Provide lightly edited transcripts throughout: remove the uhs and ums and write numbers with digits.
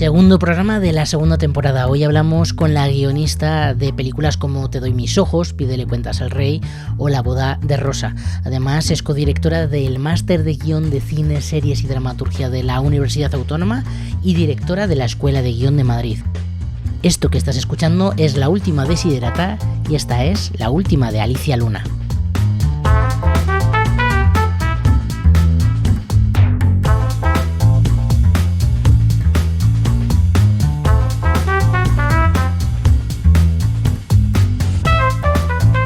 Segundo programa de la segunda temporada. Hoy hablamos con la guionista de películas como Te doy mis ojos, Pídele cuentas al rey o La boda de Rosa. Además es codirectora del Máster de Guión de Cine, Series y Dramaturgia de la Universidad Autónoma y directora de la Escuela de Guión de Madrid. Esto que estás escuchando es La última de Desiderata y esta es la última de Alicia Luna.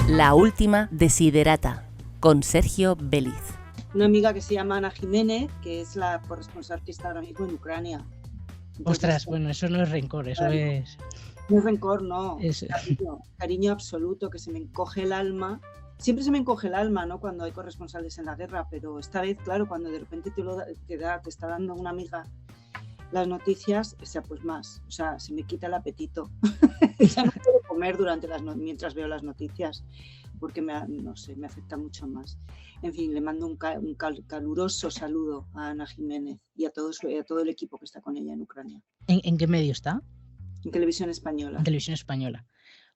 La última Desiderata, con Sergio Vélez. Una amiga que se llama Ana Jiménez, que es la corresponsal que está ahora mismo en Ucrania. Entonces, Ostras, bueno, eso no es rencor, eso es... No es rencor, no. Es... Cariño absoluto, que se me encoge el alma. Siempre se me encoge el alma, ¿no? Cuando hay corresponsales en la guerra, pero esta vez, claro, cuando de repente te está dando una amiga las noticias, o sea, pues más. O sea, se me quita el apetito. Ya no puedo comer mientras veo las noticias, porque me afecta mucho más. En fin, le mando un caluroso saludo a Ana Jiménez y a todo el equipo que está con ella en Ucrania. ¿En qué medio está? En Televisión Española. En Televisión Española.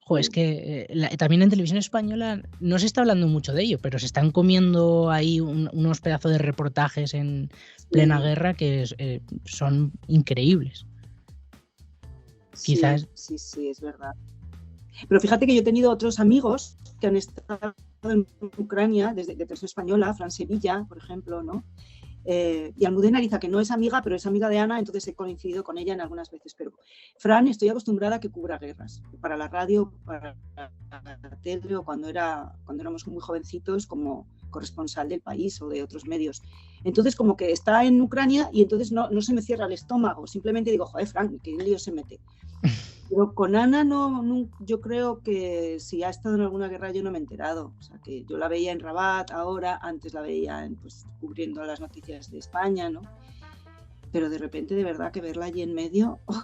Joder, es que también en Televisión Española no se está hablando mucho de ello, pero se están comiendo ahí unos pedazos de reportajes en plena guerra que son increíbles. Sí, Quizás... Sí, es verdad. Pero fíjate que yo he tenido otros amigos que han estado en Ucrania, de Televisión Española, Fran Sevilla, por ejemplo, ¿no? Y Almudena Ariza, que no es amiga, pero es amiga de Ana, entonces he coincidido con ella en algunas veces. Pero Fran, estoy acostumbrada a que cubra guerras, para la radio, para la tele, o cuando éramos muy jovencitos, como corresponsal del País o de otros medios. Entonces, como que está en Ucrania y entonces no se me cierra el estómago, simplemente digo, joder, Fran, qué lío se mete. Pero con Ana no, yo creo que si ha estado en alguna guerra yo no me he enterado. O sea, que yo la veía en Rabat ahora, antes la veía cubriendo las noticias de España, ¿no? Pero de repente, de verdad, que verla allí en medio... ¡oh!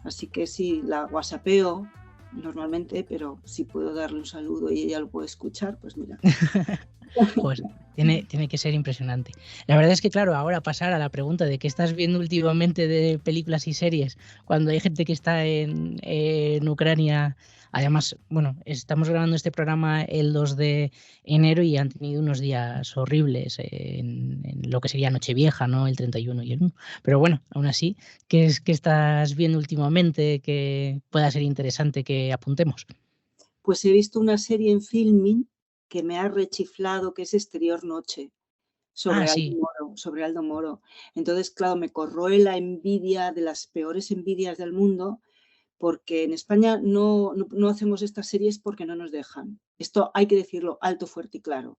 Así que sí, la whatsappeo normalmente, pero si puedo darle un saludo y ella lo puede escuchar, pues mira. Pues tiene que ser impresionante. La verdad es que, claro, ahora pasar a la pregunta de qué estás viendo últimamente de películas y series, cuando hay gente que está en Ucrania. Además, bueno, estamos grabando este programa el 2 de enero y han tenido unos días horribles en lo que sería Nochevieja, ¿no? El 31 y el 1. Pero bueno, aún así, ¿qué estás viendo últimamente que pueda ser interesante que apuntemos? Pues he visto una serie en Filmin que me ha rechiflado, que es Exterior Noche, sobre Aldo Moro. Entonces, claro, me corroe la envidia, de las peores envidias del mundo, porque en España no hacemos estas series porque no nos dejan. Esto hay que decirlo alto, fuerte y claro.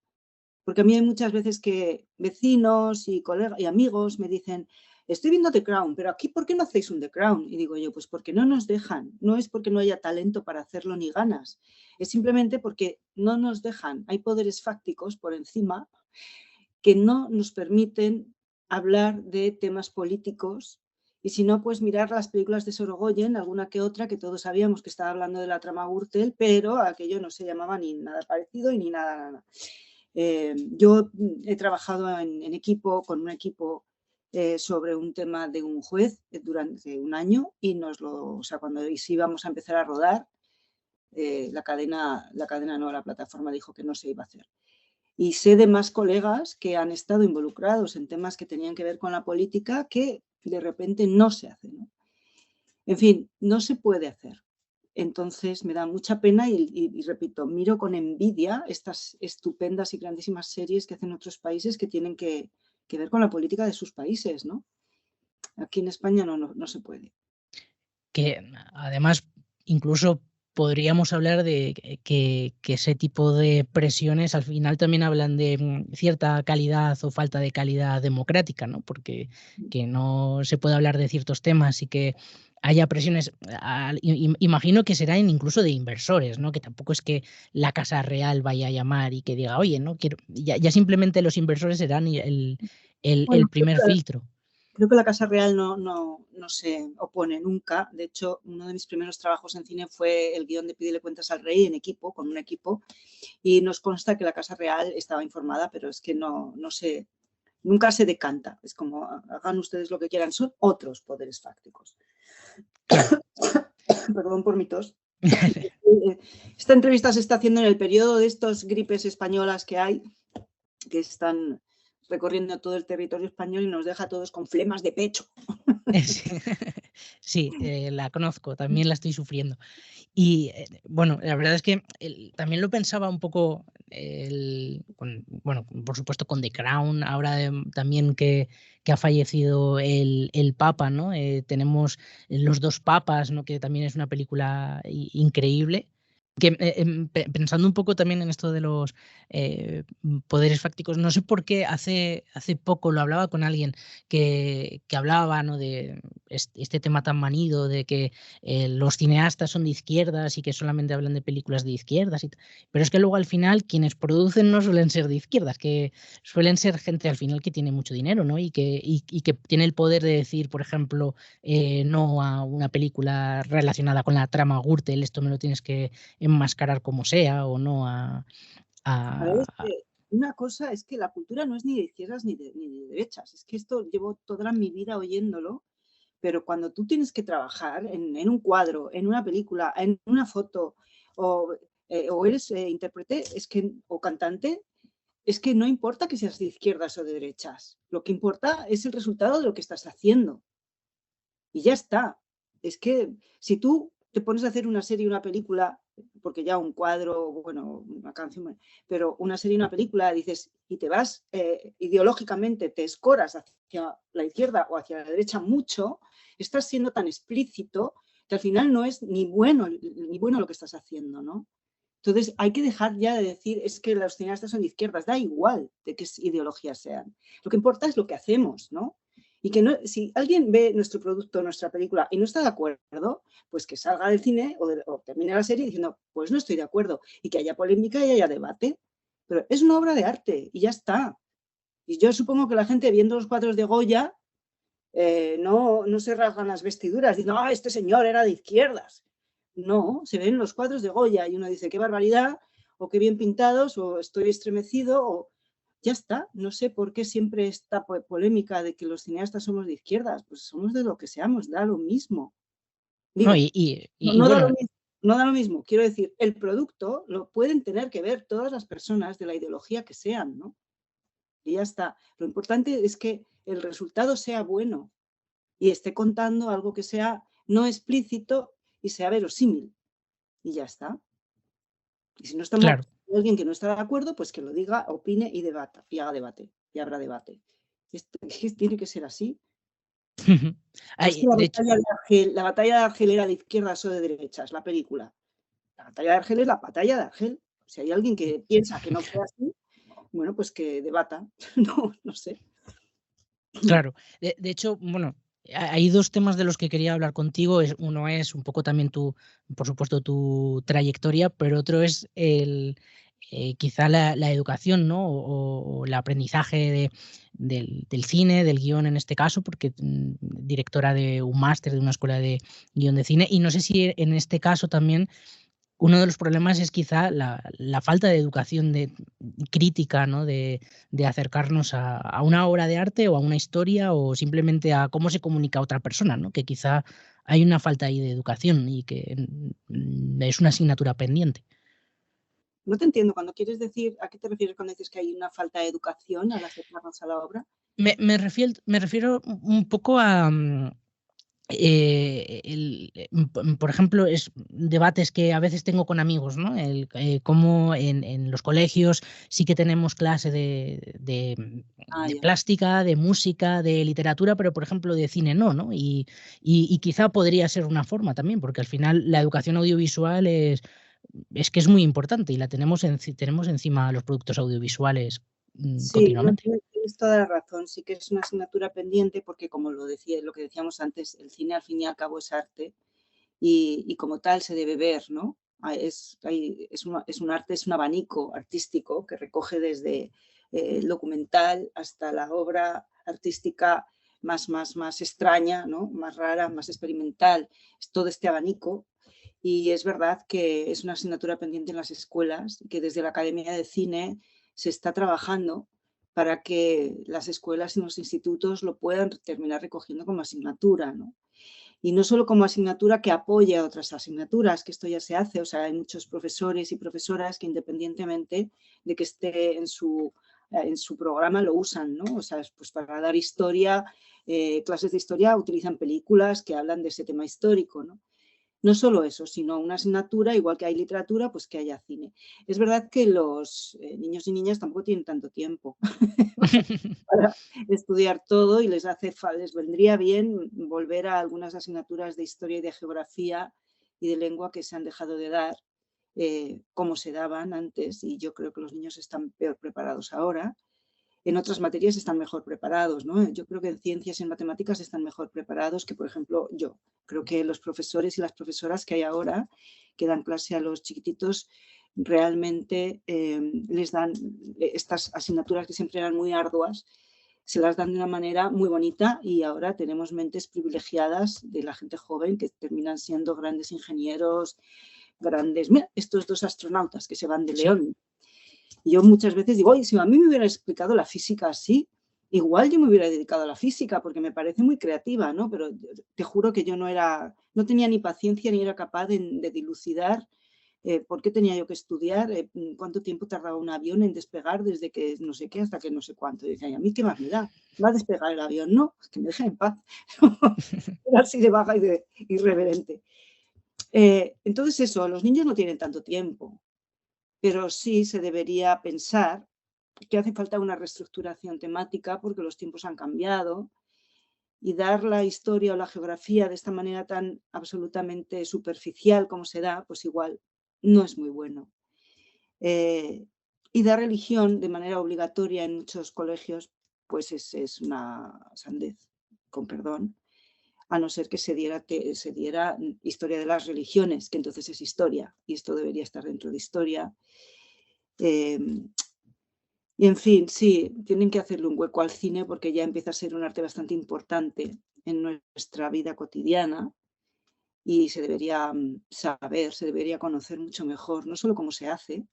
Porque a mí hay muchas veces que vecinos y colegas y amigos me dicen, estoy viendo The Crown, pero aquí ¿por qué no hacéis un The Crown? Y digo yo, pues porque no nos dejan. No es porque no haya talento para hacerlo ni ganas. Es simplemente porque no nos dejan. Hay poderes fácticos por encima que no nos permiten hablar de temas políticos. Y si no, pues mirar las películas de Sorogoyen, alguna que otra, que todos sabíamos que estaba hablando de la trama Gürtel, pero aquello no se llamaba ni nada parecido y ni nada. Yo he trabajado con un equipo sobre un tema de un juez durante un año y cuando íbamos a empezar a rodar, la plataforma dijo que no se iba a hacer. Y sé de más colegas que han estado involucrados en temas que tenían que ver con la política que de repente no se hacen, ¿no? En fin, no se puede hacer. Entonces me da mucha pena y repito, miro con envidia estas estupendas y grandísimas series que hacen otros países que tienen que ver con la política de sus países, ¿no? Aquí en España no se puede. Que además incluso podríamos hablar de que ese tipo de presiones al final también hablan de cierta calidad o falta de calidad democrática, ¿no? Porque que no se puede hablar de ciertos temas y que haya presiones, imagino que serán incluso de inversores, ¿no? Que tampoco es que la Casa Real vaya a llamar y que diga, oye, no quiero, ya simplemente los inversores serán el primer filtro. Creo que la Casa Real no se opone nunca. De hecho, uno de mis primeros trabajos en cine fue el guión de Pídele cuentas al rey con un equipo, y nos consta que la Casa Real estaba informada, pero es que no sé. Nunca se decanta, es como hagan ustedes lo que quieran, son otros poderes fácticos. Claro. Perdón por mi tos. Esta entrevista se está haciendo en el periodo de estas gripes españolas que hay, que están recorriendo todo el territorio español y nos deja a todos con flemas de pecho. Sí, la conozco, también la estoy sufriendo. Y bueno, la verdad es que también lo pensaba un poco, bueno, por supuesto con The Crown, ahora también que ha fallecido el Papa, ¿no? Tenemos Los dos papas, ¿no? Que también es una película increíble. Que, pensando un poco también en esto de los poderes fácticos, no sé por qué hace poco lo hablaba con alguien que hablaba, ¿no? De este tema tan manido de que los cineastas son de izquierdas y que solamente hablan de películas de izquierdas, pero es que luego al final quienes producen no suelen ser de izquierdas, que suelen ser gente al final que tiene mucho dinero, ¿no? Y que tiene el poder de decir, por ejemplo, no a una película relacionada con la trama Gürtel, esto me lo tienes que enmascarar como sea, o no a... A ver, es que una cosa es que la cultura no es ni de izquierdas ni de derechas, es que esto llevo toda mi vida oyéndolo, pero cuando tú tienes que trabajar en un cuadro, en una película, en una foto, o eres intérprete, o cantante, es que no importa que seas de izquierdas o de derechas, lo que importa es el resultado de lo que estás haciendo. Y ya está. Es que si tú te pones a hacer una serie, una película, porque ya un cuadro, bueno, una canción, pero una serie, una película, dices, y te vas ideológicamente, te escoras hacia la izquierda o hacia la derecha mucho, estás siendo tan explícito que al final no es ni bueno lo que estás haciendo, ¿no? Entonces hay que dejar ya de decir es que los cineastas son de izquierdas, da igual de qué ideologías sean. Lo que importa es lo que hacemos, ¿no? Y que no, si alguien ve nuestro producto, nuestra película y no está de acuerdo, pues que salga del cine o termine la serie diciendo, pues no estoy de acuerdo, y que haya polémica y haya debate. Pero es una obra de arte y ya está. Y yo supongo que la gente viendo los cuadros de Goya no se rasgan las vestiduras diciendo, ah, este señor era de izquierdas. No, se ven los cuadros de Goya y uno dice, qué barbaridad, o qué bien pintados, o estoy estremecido, o ya está. No sé por qué siempre esta polémica de que los cineastas somos de izquierdas. Pues somos de lo que seamos, da lo mismo. Digo, no da bueno, lo mismo. No da lo mismo. Quiero decir, el producto lo pueden tener que ver todas las personas de la ideología que sean, ¿no? Y ya está. Lo importante es que el resultado sea bueno y esté contando algo que sea no explícito y sea verosímil. Y ya está. Y si no estamos, claro. alguien que no está de acuerdo, pues que lo diga, opine y debata, y haga debate, y habrá debate. Esto tiene que ser así. No es que la batalla de Argel era de izquierdas o de derechas, la película. La batalla de Argel es la batalla de Argel. Si hay alguien que piensa que no fue así, bueno, pues que debata. No sé. Claro. De hecho, bueno, hay dos temas de los que quería hablar contigo. Uno es un poco también por supuesto, tu trayectoria, pero otro es quizá la educación, ¿no? O el aprendizaje del cine, del guión en este caso, porque directora de un máster de una escuela de guión de cine. Y no sé si en este caso también uno de los problemas es quizá la falta de educación crítica, ¿no? De acercarnos a una obra de arte o a una historia o simplemente a cómo se comunica a otra persona, ¿no? Que quizá hay una falta ahí de educación y que es una asignatura pendiente. No te entiendo. Cuando quieres decir, ¿a qué te refieres cuando dices que hay una falta de educación al acercarnos a la obra? Me refiero un poco a, por ejemplo, es debates que a veces tengo con amigos, ¿no? Cómo en los colegios sí que tenemos clase de plástica, de música, de literatura, pero por ejemplo de cine no, y quizá podría ser una forma también, porque al final la educación audiovisual es que es muy importante y tenemos encima los productos audiovisuales Sí, no, continuamente. tienes toda la razón. Sí que es una asignatura pendiente porque, como lo que decíamos antes, el cine al fin y al cabo es arte y como tal se debe ver, ¿no? Es un arte, es un abanico artístico que recoge desde el documental hasta la obra artística más extraña, ¿no? Más rara, más experimental. Es todo este abanico. Y es verdad que es una asignatura pendiente en las escuelas, que desde la Academia de Cine se está trabajando para que las escuelas y los institutos lo puedan terminar recogiendo como asignatura, ¿no? Y no solo como asignatura que apoye a otras asignaturas, que esto ya se hace, o sea, hay muchos profesores y profesoras que independientemente de que esté en su programa lo usan, ¿no? O sea, pues para dar historia, clases de historia utilizan películas que hablan de ese tema histórico, ¿no? No solo eso, sino una asignatura, igual que hay literatura, pues que haya cine. Es verdad que los niños y niñas tampoco tienen tanto tiempo para estudiar todo y les vendría bien volver a algunas asignaturas de historia y de geografía y de lengua que se han dejado de dar, como se daban antes, y yo creo que los niños están peor preparados ahora. En otras materias están mejor preparados, ¿no? Yo creo que en ciencias y en matemáticas están mejor preparados que, por ejemplo, yo. Creo que los profesores y las profesoras que hay ahora, que dan clase a los chiquititos, realmente les dan estas asignaturas que siempre eran muy arduas, se las dan de una manera muy bonita y ahora tenemos mentes privilegiadas de la gente joven que terminan siendo grandes ingenieros, grandes... Mira, estos dos astronautas que se van de León. Y yo muchas veces digo, oye, si a mí me hubiera explicado la física así, igual yo me hubiera dedicado a la física porque me parece muy creativa, ¿no? Pero te juro que yo no tenía ni paciencia ni era capaz de dilucidar por qué tenía yo que estudiar, cuánto tiempo tardaba un avión en despegar desde que no sé qué hasta que no sé cuánto. Y decía, ¿y a mí qué más me da? ¿Va a despegar el avión? No, que me dejen en paz. Era así de baja y de irreverente. Entonces eso, los niños no tienen tanto tiempo. Pero sí se debería pensar que hace falta una reestructuración temática porque los tiempos han cambiado y dar la historia o la geografía de esta manera tan absolutamente superficial como se da, pues igual no es muy bueno. Y dar religión de manera obligatoria en muchos colegios, pues es una sandez, con perdón, a no ser que se diera historia de las religiones, que entonces es historia, y esto debería estar dentro de historia. Y en fin, sí, tienen que hacerle un hueco al cine porque ya empieza a ser un arte bastante importante en nuestra vida cotidiana y se debería saber, se debería conocer mucho mejor, no solo cómo se hace,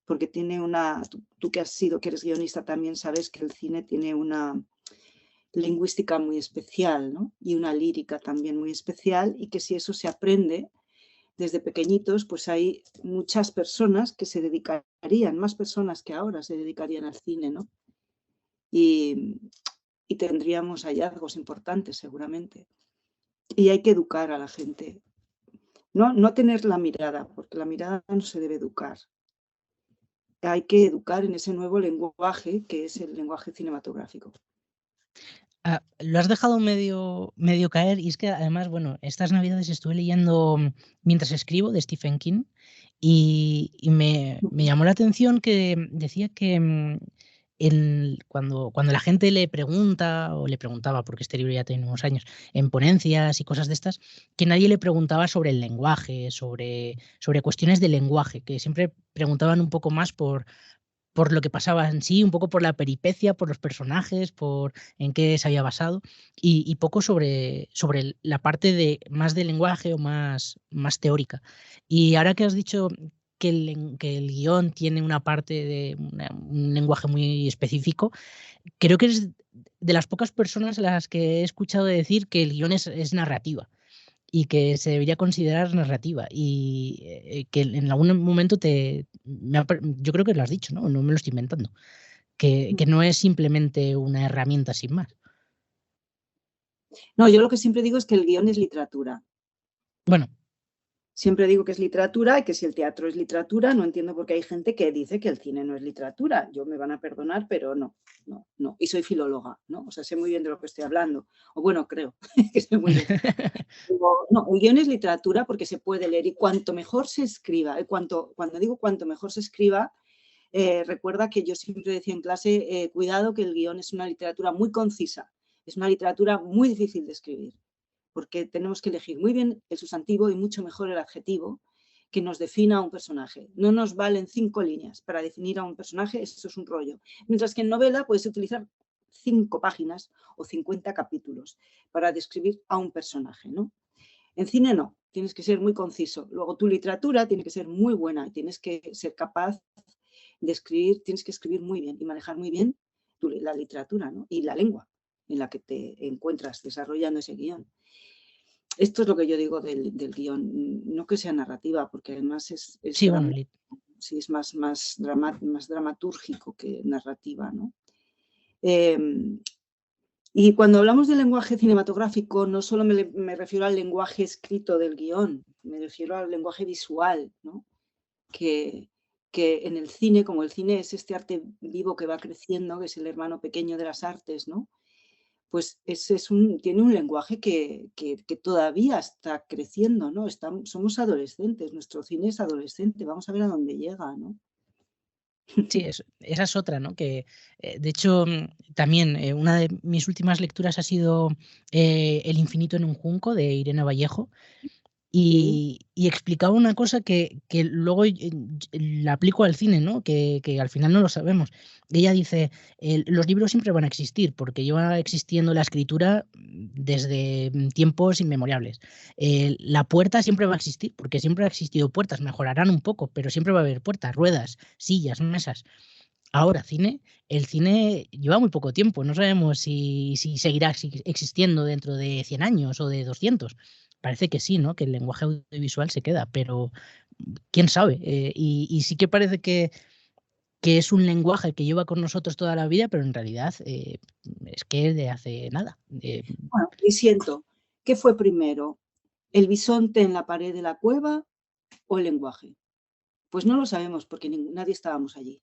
porque tiene tú que eres guionista también sabes que el cine tiene una lingüística muy especial, ¿no? Y una lírica también muy especial y que si eso se aprende desde pequeñitos, pues hay muchas personas que se dedicarían, más personas que ahora se dedicarían al cine, ¿no? Y tendríamos hallazgos importantes seguramente. Y hay que educar a la gente. No tener la mirada, porque la mirada no se debe educar. Hay que educar en ese nuevo lenguaje que es el lenguaje cinematográfico. Lo has dejado medio caer y es que además, bueno, estas navidades estuve leyendo Mientras escribo de Stephen King y me llamó la atención que decía que cuando la gente le pregunta o le preguntaba, porque este libro ya tiene unos años, en ponencias y cosas de estas, que nadie le preguntaba sobre el lenguaje, sobre cuestiones de lenguaje, que siempre preguntaban un poco más por lo que pasaba en sí, un poco por la peripecia, por los personajes, por en qué se había basado, y poco sobre la parte más del lenguaje o más teórica. Y ahora que has dicho que el guión tiene una parte de un lenguaje muy específico, creo que eres de las pocas personas a las que he escuchado decir que el guión es narrativa y que se debería considerar narrativa y que en algún momento yo creo que lo has dicho, ¿no? No me lo estoy inventando, que no es simplemente una herramienta sin más. No, yo lo que siempre digo es que el guión es literatura. Bueno. Siempre digo que es literatura y que si el teatro es literatura, no entiendo por qué hay gente que dice que el cine no es literatura. Yo me van a perdonar, pero no. Y soy filóloga, ¿no? O sea, sé muy bien de lo que estoy hablando. O bueno, creo que sé muy bien. No, el guión es literatura porque se puede leer y cuanto mejor se escriba, cuando digo cuanto mejor se escriba, recuerda que yo siempre decía en clase, cuidado que el guión es una literatura muy concisa, es una literatura muy difícil de escribir, porque tenemos que elegir muy bien el sustantivo y mucho mejor el adjetivo que nos defina a un personaje. No nos valen 5 líneas para definir a un personaje, eso es un rollo. Mientras que en novela puedes utilizar 5 páginas o 50 capítulos para describir a un personaje, ¿no? En cine no, tienes que ser muy conciso. Luego tu literatura tiene que ser muy buena y tienes que ser capaz de escribir, tienes que escribir muy bien y manejar muy bien la literatura, ¿no? Y la lengua en la que te encuentras desarrollando ese guión. Esto es lo que yo digo del guión, no que sea narrativa, porque además es Sí, bueno, sí, es más dramatúrgico que narrativa, ¿no? Y cuando hablamos de lenguaje cinematográfico, no solo me refiero al lenguaje escrito del guión, me refiero al lenguaje visual, ¿no? Que en el cine, como el cine es este arte vivo que va creciendo, que es el hermano pequeño de las artes, ¿no? Pues tiene un lenguaje que todavía está creciendo, ¿no? Somos adolescentes, nuestro cine es adolescente, vamos a ver a dónde llega, ¿no? Sí, esa es otra, ¿no? Que, de hecho, también una de mis últimas lecturas ha sido El infinito en un junco, de Irene Vallejo, Sí, y explicaba una cosa que luego la aplico al cine, ¿no? Que al final no lo sabemos. Ella dice, los libros siempre van a existir, porque lleva existiendo la escritura desde tiempos inmemoriales. La puerta siempre va a existir, porque siempre ha existido puertas, mejorarán un poco, pero siempre va a haber puertas, ruedas, sillas, mesas. Ahora, el cine lleva muy poco tiempo, no sabemos si seguirá existiendo dentro de 100 años o de 200. Parece que sí, ¿no? Que el lenguaje audiovisual se queda, pero quién sabe. Y sí que parece que es un lenguaje que lleva con nosotros toda la vida, pero en realidad es que de hace nada. bueno, y siento, ¿qué fue primero? ¿El bisonte en la pared de la cueva o el lenguaje? Pues no lo sabemos porque nadie estábamos allí.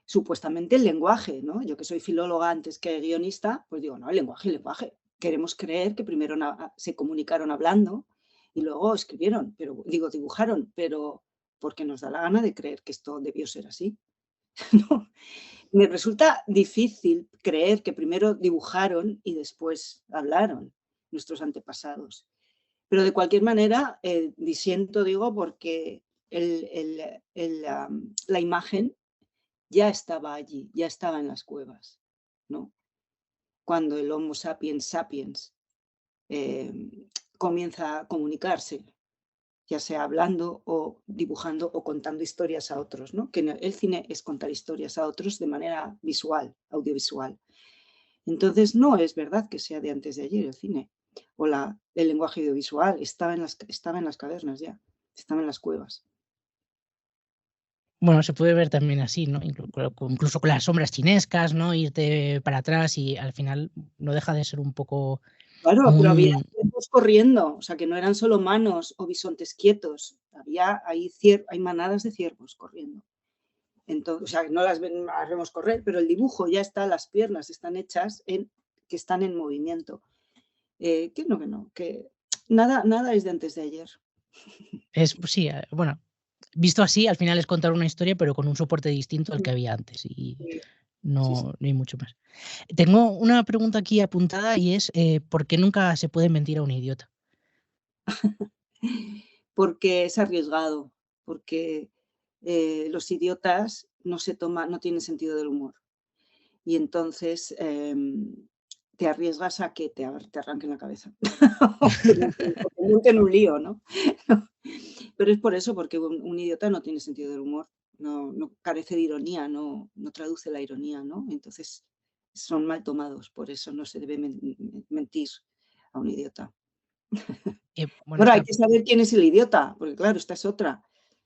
Supuestamente el lenguaje, ¿no? Yo que soy filóloga antes que guionista, pues digo, no, el lenguaje. Queremos creer que primero se comunicaron hablando y luego escribieron, pero digo, dibujaron, pero porque nos da la gana de creer que esto debió ser así. ¿No? Me resulta difícil creer que primero dibujaron y después hablaron nuestros antepasados. Pero de cualquier manera, disiento, digo, porque la imagen ya estaba allí, ya estaba en las cuevas, ¿no? Cuando el Homo sapiens sapiens comienza a comunicarse, ya sea hablando o dibujando o contando historias a otros, ¿no? Que el cine es contar historias a otros de manera visual, audiovisual. Entonces, no es verdad que sea de antes de ayer el cine o el lenguaje audiovisual, estaba en las cavernas ya, estaba en las cuevas. Bueno, se puede ver también así, ¿no? Incluso con las sombras chinescas, ¿no? Irte para atrás y al final no deja de ser un poco Claro, pero había un... ciervos corriendo, o sea, que no eran solo manos o bisontes quietos, hay manadas de ciervos corriendo. Entonces, o sea, no las vemos correr, pero el dibujo ya está, las piernas están hechas que están en movimiento. Que no, que nada es de antes de ayer. Pues sí, bueno, visto así, al final es contar una historia, pero con un soporte distinto al que había antes y Sí, sí, sí. no hay mucho más. Tengo una pregunta aquí apuntada y es, ¿por qué nunca se puede mentir a un idiota? Porque es arriesgado, porque los idiotas no tienen sentido del humor. Y entonces te arriesgas a que te arranquen la cabeza o te monten un lío, ¿no? Pero es por eso, porque un idiota no tiene sentido del humor, no carece de ironía, no traduce la ironía, ¿no? Entonces son mal tomados, por eso no se debe mentir a un idiota. Bueno, Ahora hay que saber quién es el idiota, porque claro, esta es otra.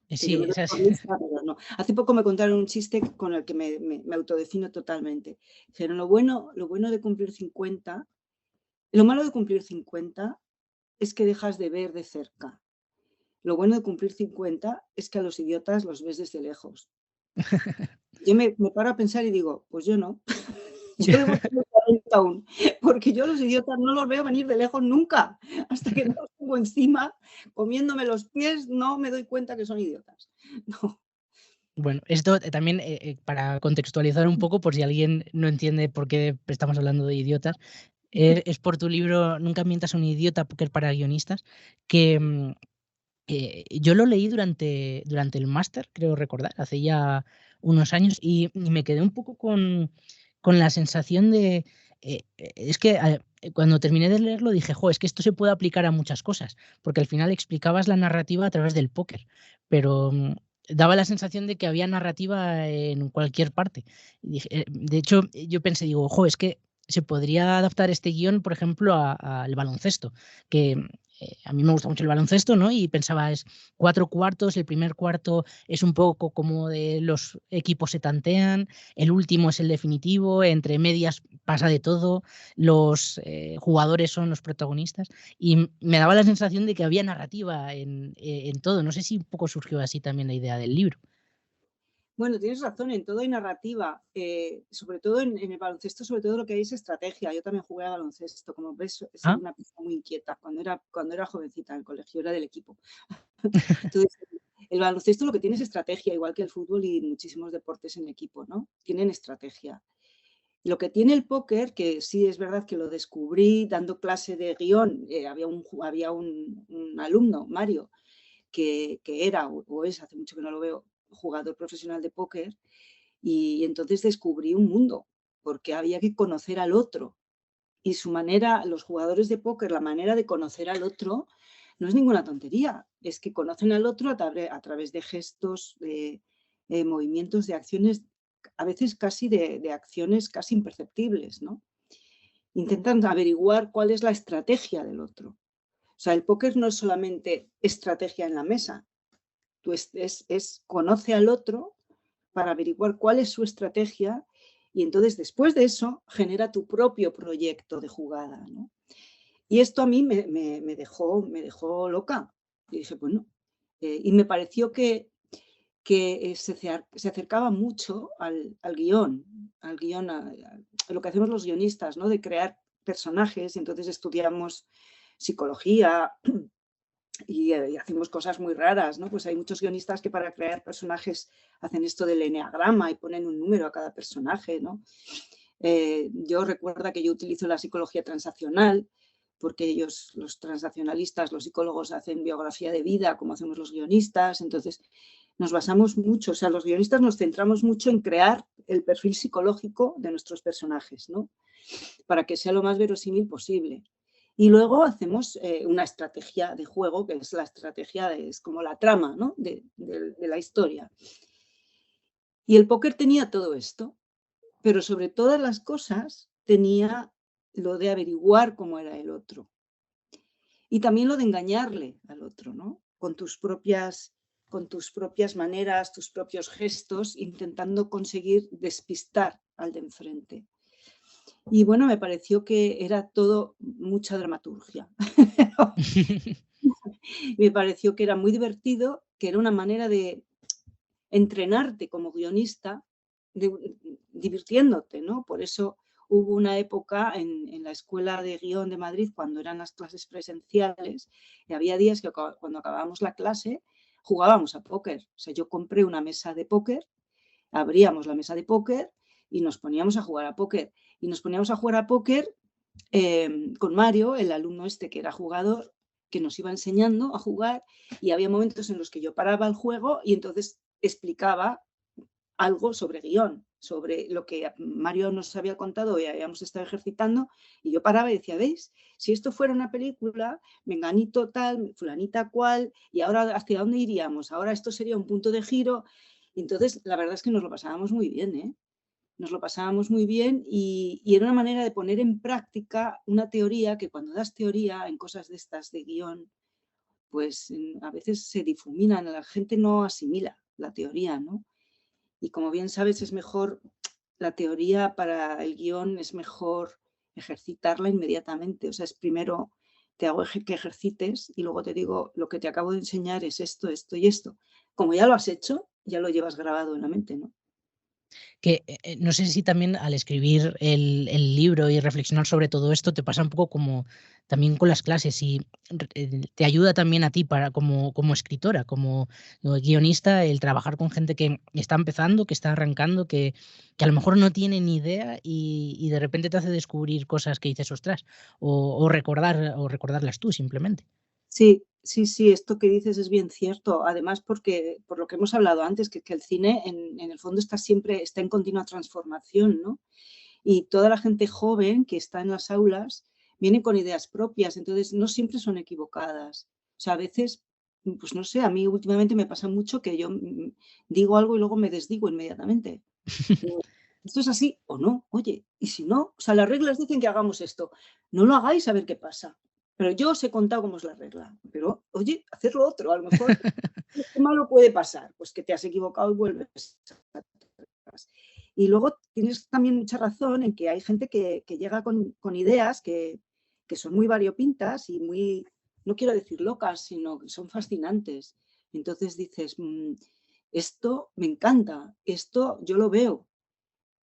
Que yo sí, me doy esa por lista, pero no. Hace poco me contaron un chiste con el que me autodefino totalmente. Dijeron, lo bueno de cumplir 50, lo malo de cumplir 50 es que dejas de ver de cerca. Lo bueno de cumplir 50 es que a los idiotas los ves desde lejos. Yo me paro a pensar y digo, pues yo no. Yo debo tener 40 aún, porque yo a los idiotas no los veo venir de lejos nunca. Hasta que no los tengo encima, comiéndome los pies, no me doy cuenta que son idiotas. No. Bueno, esto también para contextualizar un poco, por si alguien no entiende por qué estamos hablando de idiotas, es por tu libro Nunca mientas a un idiota, póker para guionistas, que yo lo leí durante el máster, creo recordar, hace ya unos años, y me quedé un poco con la sensación de, es que cuando terminé de leerlo dije, jo, es que esto se puede aplicar a muchas cosas, porque al final explicabas la narrativa a través del póker, pero daba la sensación de que había narrativa en cualquier parte. De hecho, yo pensé, digo, ojo, es que se podría adaptar este guión, por ejemplo, al baloncesto, que a mí me gusta mucho el baloncesto, ¿no? Y pensaba, es 4 cuartos, el primer cuarto es un poco como de los equipos se tantean, el último es el definitivo, entre medias pasa de todo, los jugadores son los protagonistas, y me daba la sensación de que había narrativa en todo. No sé si un poco surgió así también la idea del libro. Bueno, tienes razón, en todo hay narrativa, sobre todo en el baloncesto, sobre todo lo que hay es estrategia. Yo también jugué a baloncesto, como ves, soy Ah, una persona muy inquieta. Cuando era jovencita en el colegio era del equipo. Entonces, el baloncesto lo que tiene es estrategia, igual que el fútbol y muchísimos deportes en equipo, ¿no? Tienen estrategia. Lo que tiene el póker, que sí es verdad que lo descubrí dando clase de guión, había un alumno, Mario, que era o es, hace mucho que no lo veo, jugador profesional de póker, y entonces descubrí un mundo, porque había que conocer al otro. Y su manera, los jugadores de póker, la manera de conocer al otro, no es ninguna tontería. Es que conocen al otro a través de gestos, de movimientos, de acciones, a veces casi de acciones casi imperceptibles, ¿no? Intentan averiguar cuál es la estrategia del otro. O sea, el póker no es solamente estrategia en la mesa. Tú conoce al otro para averiguar cuál es su estrategia y entonces después de eso genera tu propio proyecto de jugada, ¿no? Y esto a mí me dejó loca. Y dije, bueno, y me pareció que se acercaba mucho al guión, a lo que hacemos los guionistas, ¿no? De crear personajes, y entonces estudiamos psicología, y hacemos cosas muy raras, ¿no? Pues hay muchos guionistas que para crear personajes hacen esto del eneagrama y ponen un número a cada personaje, ¿no? Yo recuerdo que yo utilizo la psicología transaccional porque ellos, los transaccionalistas, los psicólogos, hacen biografía de vida como hacemos los guionistas, entonces nos basamos mucho, o sea, los guionistas nos centramos mucho en crear el perfil psicológico de nuestros personajes, ¿no? Para que sea lo más verosímil posible. Y luego hacemos una estrategia de juego, que es la estrategia, es como la trama, ¿no? de la historia. Y el póker tenía todo esto, pero sobre todas las cosas tenía lo de averiguar cómo era el otro. Y también lo de engañarle al otro, ¿no? Con tus propias maneras, tus propios gestos, intentando conseguir despistar al de enfrente. Y bueno, me pareció que era todo mucha dramaturgia. Me pareció que era muy divertido, que era una manera de entrenarte como guionista, divirtiéndote, ¿no? Por eso hubo una época en la Escuela de Guión de Madrid, cuando eran las clases presenciales, y había días que cuando acabábamos la clase jugábamos a póker. O sea, yo compré una mesa de póker, abríamos la mesa de póker y nos poníamos a jugar a póker. Y nos poníamos a jugar a póker con Mario, el alumno este que era jugador, que nos iba enseñando a jugar, y había momentos en los que yo paraba el juego y entonces explicaba algo sobre guión, sobre lo que Mario nos había contado y habíamos estado ejercitando, y yo paraba y decía, ¿veis? Si esto fuera una película, menganito tal, fulanita cual, y ahora ¿hacia dónde iríamos? Ahora esto sería un punto de giro. Y entonces la verdad es que nos lo pasábamos muy bien, ¿eh? Nos lo pasábamos muy bien y era una manera de poner en práctica una teoría que cuando das teoría en cosas de estas de guión, pues a veces se difuminan, la gente no asimila la teoría, ¿no? Y como bien sabes, es mejor, la teoría para el guión es mejor ejercitarla inmediatamente. O sea, es primero te hago que ejercites y luego te digo, lo que te acabo de enseñar es esto, esto y esto. Como ya lo has hecho, ya lo llevas grabado en la mente, ¿no? Que, no sé si también al escribir el libro y reflexionar sobre todo esto te pasa un poco como también con las clases y te ayuda también a ti para como escritora, como guionista, el trabajar con gente que está empezando, que está arrancando, que a lo mejor no tiene ni idea y de repente te hace descubrir cosas que dices: "Ostras", o recordarlas tú simplemente. Sí, sí, sí, esto que dices es bien cierto. Además, porque por lo que hemos hablado antes, que el cine en el fondo está en continua transformación, ¿no? Y toda la gente joven que está en las aulas viene con ideas propias, entonces no siempre son equivocadas. O sea, a veces pues no sé, a mí últimamente me pasa mucho que yo digo algo y luego me desdigo inmediatamente. ¿Esto es así o no? Oye, y si no, o sea, las reglas dicen que hagamos esto. No lo hagáis a ver qué pasa. Pero yo os he contado cómo es la regla. Pero, oye, haced lo otro. A lo mejor, ¿qué malo puede pasar? Pues que te has equivocado y vuelves atrás. Y luego tienes también mucha razón en que hay gente que llega con ideas que son muy variopintas y muy, no quiero decir locas, sino que son fascinantes. Entonces dices, esto me encanta, esto yo lo veo.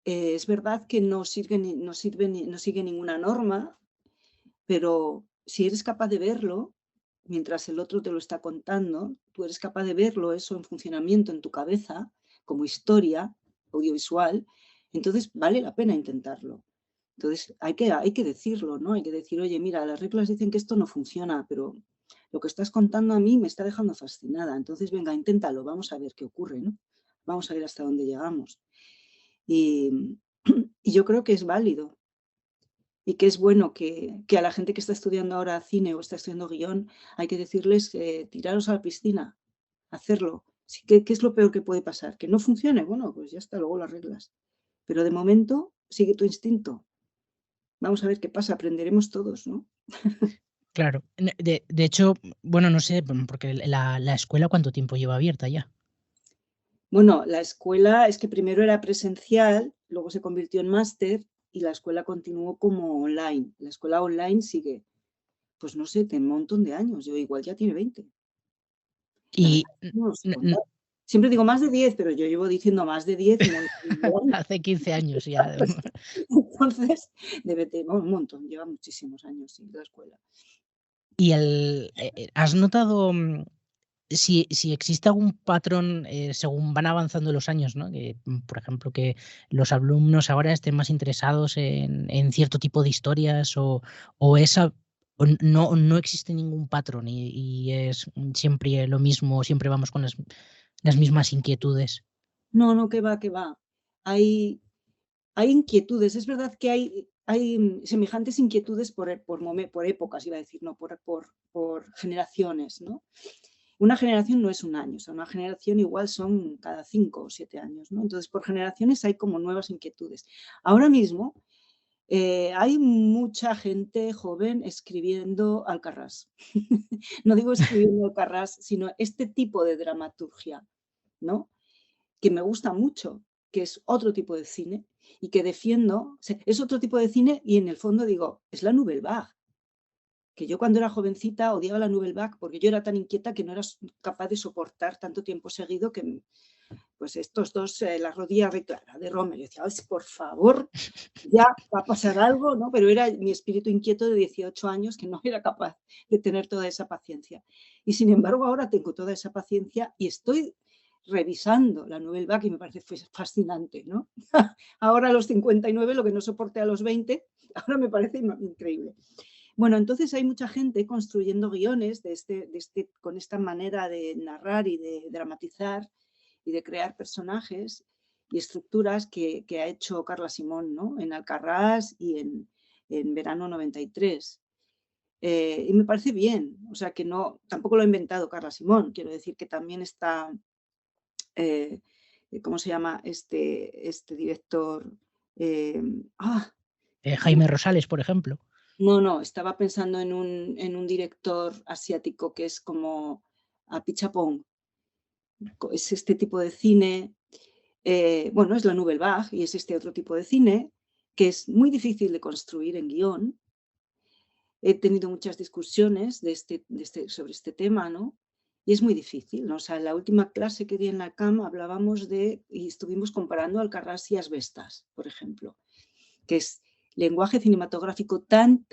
Es verdad que no sigue ninguna norma, pero si eres capaz de verlo, mientras el otro te lo está contando, tú eres capaz de verlo eso en funcionamiento en tu cabeza, como historia audiovisual, entonces vale la pena intentarlo. Entonces hay que decirlo, ¿no? Hay que decir, oye, mira, las reglas dicen que esto no funciona, pero lo que estás contando a mí me está dejando fascinada. Entonces, venga, inténtalo, vamos a ver qué ocurre, ¿no? Vamos a ver hasta dónde llegamos. Y, y yo creo que es válido y que es bueno que a la gente que está estudiando ahora cine o está estudiando guión, hay que decirles tiraros a la piscina, hacerlo. Sí, ¿qué es lo peor que puede pasar? ¿Que no funcione? Bueno, pues ya está, luego las reglas. Pero de momento, sigue tu instinto. Vamos a ver qué pasa, aprenderemos todos, ¿no? Claro. De hecho, bueno, no sé, porque la escuela, ¿cuánto tiempo lleva abierta ya? Bueno, la escuela es que primero era presencial, luego se convirtió en máster y la escuela continuó como online. La escuela online sigue, pues no sé, de un montón de años. Yo igual ya tiene 20. La verdad, Y no lo sé contar. Siempre digo más de 10, pero yo llevo diciendo más de 10 un montón de años. hace 15 años ya. Entonces, debe tener un montón, lleva muchísimos años sí, la escuela. ¿Y has notado si existe algún patrón según van avanzando los años, ¿no? Que, por ejemplo, que los alumnos ahora estén más interesados en cierto tipo de historias o esa o no existe ningún patrón y es siempre lo mismo, siempre vamos con las mismas inquietudes? No, no, que va, que va. Hay inquietudes. Es verdad que hay semejantes inquietudes por épocas, iba a decir, no, por generaciones, ¿no? Una generación no es un año, o sea, una generación igual son cada 5 o 7 años, ¿no? Entonces, por generaciones hay como nuevas inquietudes. Ahora mismo hay mucha gente joven escribiendo Alcarrás. No digo escribiendo Alcarrás, sino este tipo de dramaturgia, ¿no? Que me gusta mucho, que es otro tipo de cine y que defiendo, es otro tipo de cine y en el fondo digo, es la Nouvelle Vague, que yo cuando era jovencita odiaba la Nouvelle Vague porque yo era tan inquieta que no era capaz de soportar tanto tiempo seguido que pues estos dos, la rodilla reclara de Romer, yo decía, por favor, ya va a pasar algo, ¿no? Pero era mi espíritu inquieto de 18 años que no era capaz de tener toda esa paciencia. Y sin embargo ahora tengo toda esa paciencia y estoy revisando la Nouvelle Vague y me parece fascinante, ¿no? Ahora a los 59, lo que no soporté a los 20, ahora me parece increíble. Bueno, entonces hay mucha gente construyendo guiones con esta manera de narrar y de dramatizar y de crear personajes y estructuras que ha hecho Carla Simón, ¿no? En Alcarrás y en Verano 93. Y me parece bien, o sea que no, tampoco lo ha inventado Carla Simón, quiero decir que también está, ¿cómo se llama? Este director. Eh, ah, Jaime Rosales, por ejemplo. no, estaba pensando en un director asiático que es como Apichatpong. Es este tipo de cine, bueno, es la Nouvelle Vague y es este otro tipo de cine que es muy difícil de construir en guión. He tenido muchas discusiones sobre este tema, ¿no? Y es muy difícil, ¿no? O sea, en la última clase que di en la CAM hablábamos y estuvimos comparando Alcarrás y Asbestas, por ejemplo, que es lenguaje cinematográfico tan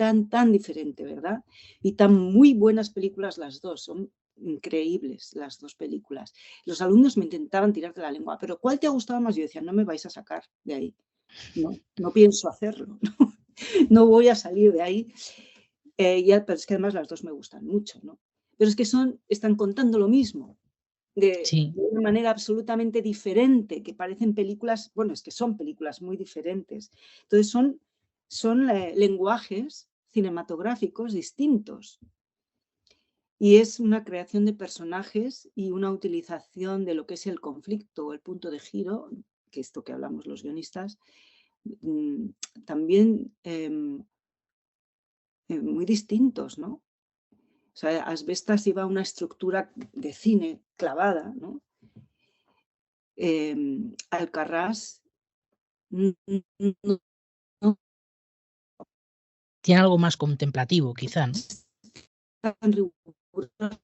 diferente, ¿verdad? Y tan muy buenas películas las dos, son increíbles las dos películas. Los alumnos me intentaban tirar de la lengua, pero ¿cuál te ha gustado más? Yo decía, no me vais a sacar de ahí, no pienso hacerlo, no voy a salir de ahí. Pero es que además las dos me gustan mucho, ¿no? Pero es que están contando lo mismo, Sí. de una manera absolutamente diferente, que parecen películas, bueno, es que son películas muy diferentes. Entonces son lenguajes cinematográficos distintos. y es una creación de personajes y una utilización de lo que es el conflicto o el punto de giro, que esto que hablamos los guionistas, mm, también muy distintos, ¿no? O sea, Asbestas iba a una estructura de cine clavada, ¿no? Alcarrás no, no Tiene algo más contemplativo, quizá, ¿no? está tan rigurosa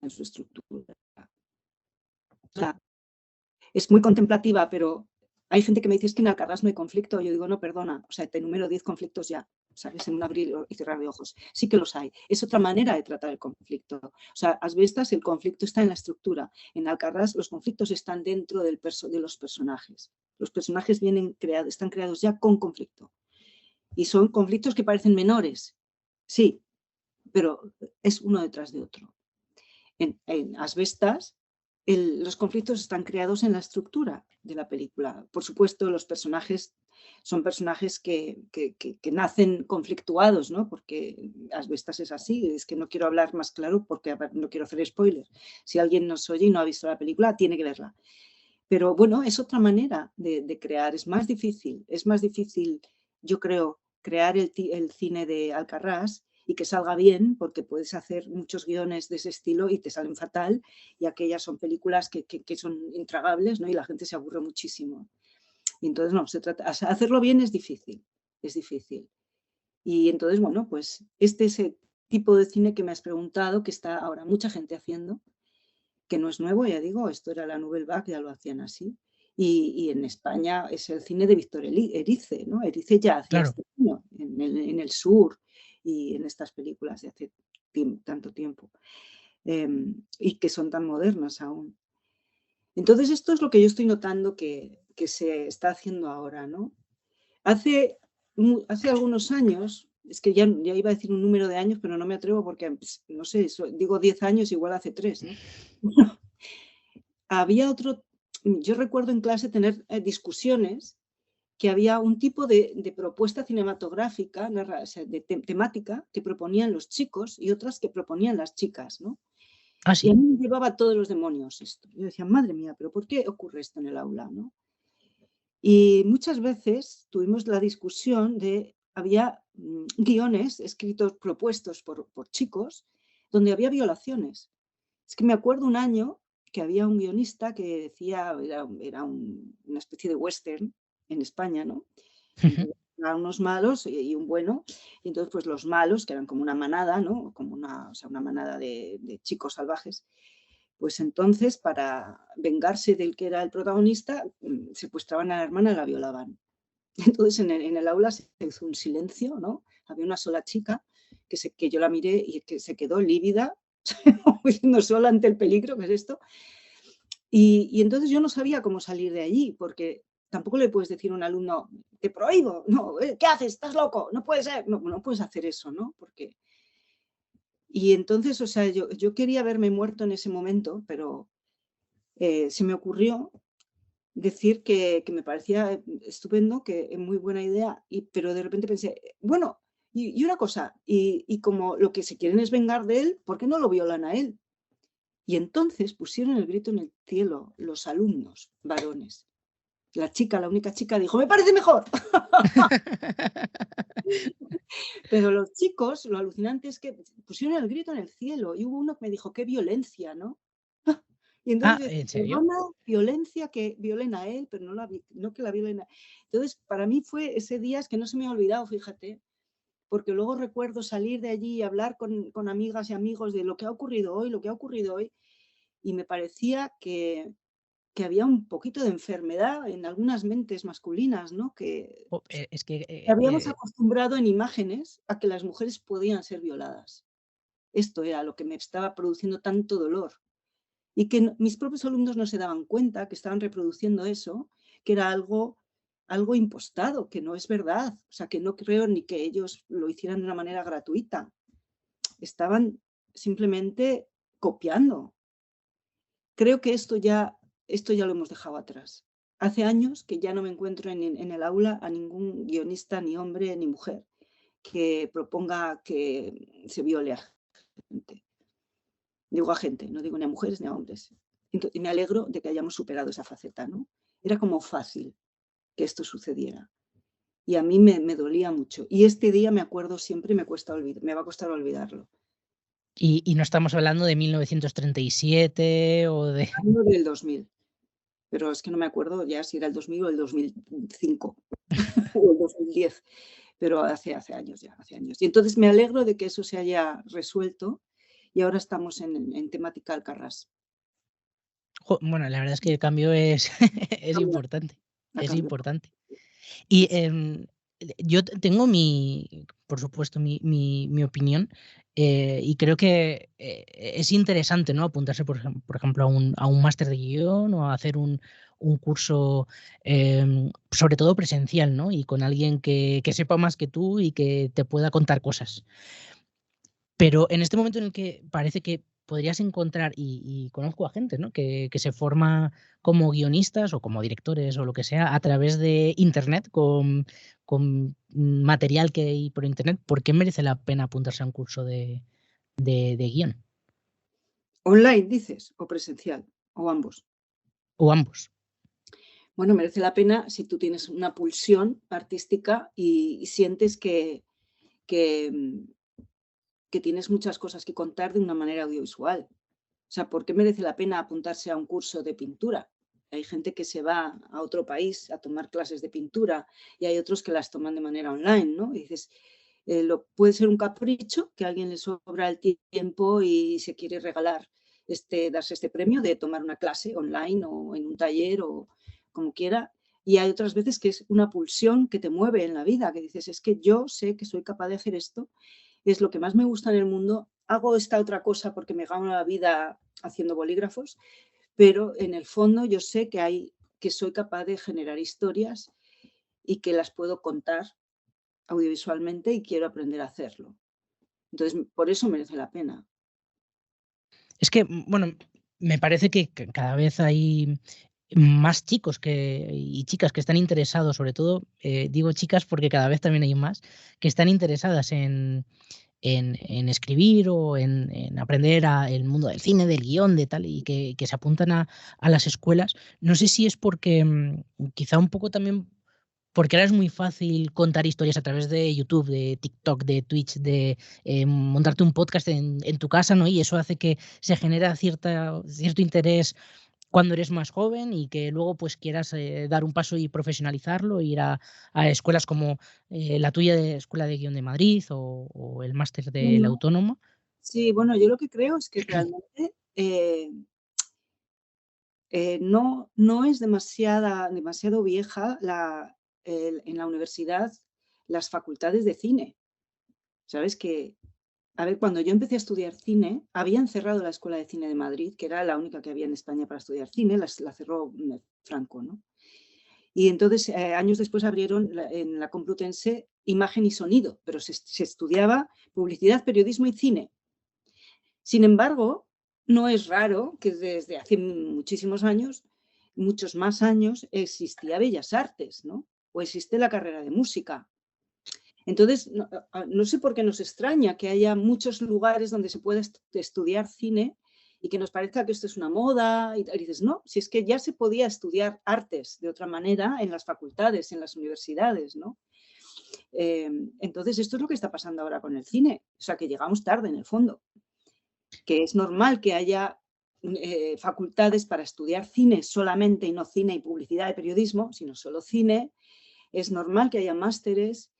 en su estructura. O sea, es muy contemplativa, pero hay gente que me dice es que en Alcarrás no hay conflicto. Yo digo, no, perdona, o sea, te enumero 10 conflictos ya, ¿sabes? En un abrir y cerrar de ojos. Sí que los hay. Es otra manera de tratar el conflicto. O sea, Asbestas el conflicto está en la estructura. En Alcarrás los conflictos están dentro de los personajes. Los personajes están creados ya con conflicto. Y son conflictos que parecen menores, sí, pero es uno detrás de otro. En Asbestas los conflictos están creados en la estructura de la película. Por supuesto, los personajes son personajes que nacen conflictuados, ¿no? Porque Asbestas es así, es que no quiero hablar más claro porque no quiero hacer spoiler. Si alguien nos oye y no ha visto la película, tiene que verla. Pero bueno, es otra manera de crear, es más difícil, yo creo, crear el cine de Alcarrás y que salga bien, porque puedes hacer muchos guiones de ese estilo y te salen fatal, y aquellas son películas que son intragables, ¿no? Y la gente se aburre muchísimo. Y entonces, no, hacerlo bien es difícil, es difícil. Y entonces, bueno, pues este es el tipo de cine que me has preguntado, que está ahora mucha gente haciendo, que no es nuevo, ya digo, esto era la Nouvelle Vague, ya lo hacían así. Y en España es el cine de Víctor Erice, ¿no? Erice ya hacía Claro. este cine en el sur y en estas películas de hace tanto tiempo, y que son tan modernas aún. Entonces, esto es lo que yo estoy notando que se está haciendo ahora, ¿no? Hace algunos años, es que ya iba a decir un número de años, pero no me atrevo porque, pues, no sé, digo 10 años, igual hace 3, ¿no? Había yo recuerdo en clase tener discusiones que había un tipo de propuesta cinematográfica, o sea, temática, que proponían los chicos y otras que proponían las chicas, ¿no? Ah, Y a sí. mí me llevaba todos los demonios esto. Yo decía, madre mía, ¿pero por qué ocurre esto en el aula, no? Y muchas veces tuvimos la discusión había guiones escritos, propuestos por chicos, donde había violaciones. Es que me acuerdo un año que había un guionista que decía, era una especie de western en España, ¿no? Entonces, eran unos malos y un bueno, y entonces pues los malos, que eran como una manada, ¿no? Como o sea, una manada de chicos salvajes, pues entonces para vengarse del que era el protagonista, secuestraban a la hermana y la violaban. Entonces en el aula se hizo un silencio, ¿no? Había una sola chica que yo la miré y que se quedó lívida, diciendo sola ante el peligro, ¿qué es esto? Y entonces yo no sabía cómo salir de allí, porque tampoco le puedes decir a un alumno, te prohíbo, no, ¿qué haces? ¿Estás loco? No puede ser, no puedes hacer eso, ¿no? Y entonces, o sea, yo quería haberme muerto en ese momento, pero se me ocurrió decir que me parecía estupendo, que es muy buena idea, pero de repente pensé, bueno, y una cosa, y como lo que se quieren es vengar de él, ¿por qué no lo violan a él? Y entonces pusieron el grito en el cielo los alumnos varones. La única chica dijo, me parece mejor. Pero los chicos, lo alucinante es que pusieron el grito en el cielo y hubo uno que me dijo, qué violencia, ¿no? Y entonces Ah, yo decía, ¿en serio? perdona, violencia que violen a él, pero no que la violen a... Entonces, para mí fue ese día, es que no se me ha olvidado, fíjate, porque luego recuerdo salir de allí y hablar con amigas y amigos de lo que ha ocurrido hoy, y me parecía que había un poquito de enfermedad en algunas mentes masculinas, ¿no? Que Es que habíamos acostumbrado en imágenes a que las mujeres podían ser violadas. Esto era lo que me estaba produciendo tanto dolor. Y que mis propios alumnos no se daban cuenta que estaban reproduciendo eso, que era algo impostado, que no es verdad. O sea, que no creo ni que ellos lo hicieran de una manera gratuita. Estaban simplemente copiando. Creo que esto ya lo hemos dejado atrás. Hace años que ya no me encuentro en el aula a ningún guionista, ni hombre ni mujer, que proponga que se viole a gente. Digo a gente, no digo ni a mujeres ni a hombres. Y me alegro de que hayamos superado esa faceta, ¿no? Era como fácil que esto sucediera. Y a mí me dolía mucho. Y este día me acuerdo siempre y me va a costar olvidarlo. Y no estamos hablando de 1937 o de... Año del 2000, pero es que no me acuerdo ya si era el 2000 o el 2005 o el 2010, pero hace años ya, hace años. Y entonces me alegro de que eso se haya resuelto y ahora estamos en temática Alcarrás. Bueno, la verdad es que el cambio es, es Cambia, importante, ha es cambiado. importante. Sí, Y sí. yo tengo por supuesto, mi opinión, y creo que es interesante, ¿no? Apuntarse, por ejemplo, a un máster de guión o a hacer un curso, sobre todo presencial, ¿no? Y con alguien que sepa más que tú y que te pueda contar cosas. Pero en este momento en el que parece que podrías encontrar, y conozco a gente, ¿no? Que se forma como guionistas o como directores o lo que sea a través de Internet con material que hay por Internet. ¿Por qué merece la pena apuntarse a un curso de guión? ¿Online dices o presencial o ambos? O ambos. Bueno, merece la pena si tú tienes una pulsión artística y sientes que, mm, que tienes muchas cosas que contar de una manera audiovisual. O sea, ¿por qué merece la pena apuntarse a un curso de pintura? Hay gente que se va a otro país a tomar clases de pintura y hay otros que las toman de manera online, ¿no? Y dices, puede ser un capricho, que a alguien le sobra el tiempo y se quiere regalar, darse este premio de tomar una clase online o en un taller o como quiera. Y hay otras veces que es una pulsión que te mueve en la vida, que dices, es que yo sé que soy capaz de hacer esto, es lo que más me gusta en el mundo, hago esta otra cosa porque me gano la vida haciendo bolígrafos, pero en el fondo yo sé que soy capaz de generar historias y que las puedo contar audiovisualmente y quiero aprender a hacerlo. Entonces, por eso merece la pena. Es que, bueno, me parece que cada vez hay más chicos y chicas que están interesados, sobre todo, digo chicas porque cada vez también hay más, que están interesadas en escribir o en aprender el mundo del cine, del guión, de tal, y que se apuntan a las escuelas. No sé si es porque, quizá un poco también porque ahora es muy fácil contar historias a través de YouTube, de TikTok, de Twitch, de montarte un podcast en tu casa, ¿no? Y eso hace que se genera cierto interés cuando eres más joven y que luego pues quieras dar un paso y profesionalizarlo, ir a escuelas como la tuya de Escuela de Guión de Madrid o el máster de la Bueno, Autónoma. sí, bueno, yo lo que creo es que realmente no es demasiado vieja en la universidad las facultades de cine. Sabes que, a ver, cuando yo empecé a estudiar cine, habían cerrado la Escuela de Cine de Madrid, que era la única que había en España para estudiar cine, la cerró Franco, ¿no? Y entonces, años después abrieron en la Complutense imagen y sonido, pero se estudiaba publicidad, periodismo y cine. Sin embargo, no es raro que desde hace muchísimos años, muchos más años, existía Bellas Artes, ¿no? O existe la carrera de música. Entonces, no sé por qué nos extraña que haya muchos lugares donde se pueda estudiar cine y que nos parezca que esto es una moda. Y dices, no, si es que ya se podía estudiar artes de otra manera en las facultades, en las universidades, ¿no? Entonces, esto es lo que está pasando ahora con el cine. O sea, que llegamos tarde en el fondo. Que es normal que haya facultades para estudiar cine solamente y no cine y publicidad y periodismo, sino solo cine. Es normal que haya másteres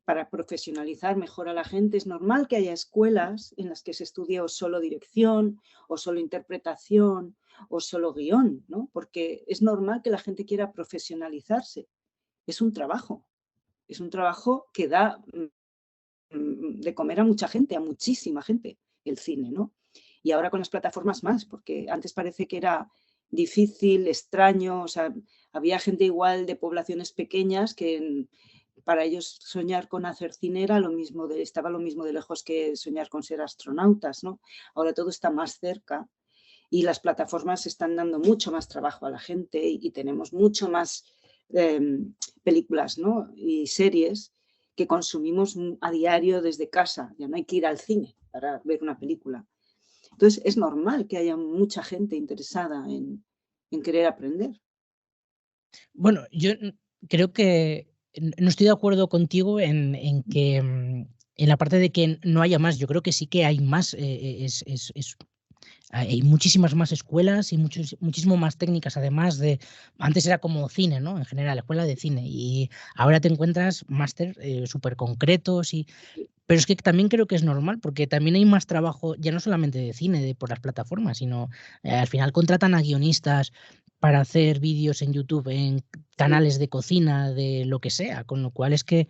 para profesionalizar mejor a la gente. Es normal que haya escuelas en las que se estudie o solo dirección, o solo interpretación, o solo guión, ¿no? Porque es normal que la gente quiera profesionalizarse. Es un trabajo que da de comer a mucha gente, a muchísima gente, el cine, ¿no? Y ahora con las plataformas más, porque antes parece que era difícil, extraño, o sea, había gente igual de poblaciones pequeñas que para ellos soñar con hacer cine era estaba lo mismo de lejos que soñar con ser astronautas, ¿no? Ahora todo está más cerca y las plataformas están dando mucho más trabajo a la gente y tenemos mucho más películas, ¿no? Y series que consumimos a diario desde casa. Ya no hay que ir al cine para ver una película. Entonces, es normal que haya mucha gente interesada en querer aprender. Bueno, yo creo que no estoy de acuerdo contigo en que, en la parte de que no haya más. Yo creo que sí que hay más, hay muchísimas más escuelas y muchísimo más técnicas, además de antes era como cine, ¿no? En general, escuela de cine, y ahora te encuentras máster, súper concretos pero es que también creo que es normal, porque también hay más trabajo, ya no solamente de cine, por las plataformas, sino, al final contratan a guionistas para hacer vídeos en YouTube, en Sí, canales de cocina, de lo que sea, con lo cual es que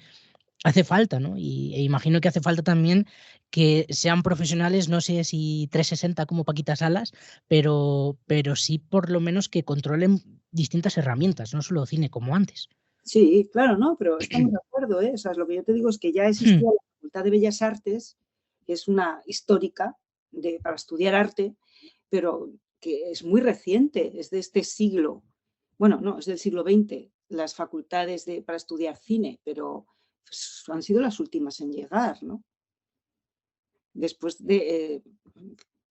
hace falta, ¿no? Imagino que hace falta también que sean profesionales, no sé si 360 como Paquita Salas, pero sí por lo menos que controlen distintas herramientas, no solo cine como antes. sí, claro, ¿no? Pero estamos de acuerdo, ¿eh? O sea, lo que yo te digo es que ya existía la Facultad de Bellas Artes, que es una histórica para estudiar arte, pero que es muy reciente, es de este siglo. Bueno, no, es del siglo XX, las facultades para estudiar cine, pero pues, han sido las últimas en llegar, ¿no? Después de,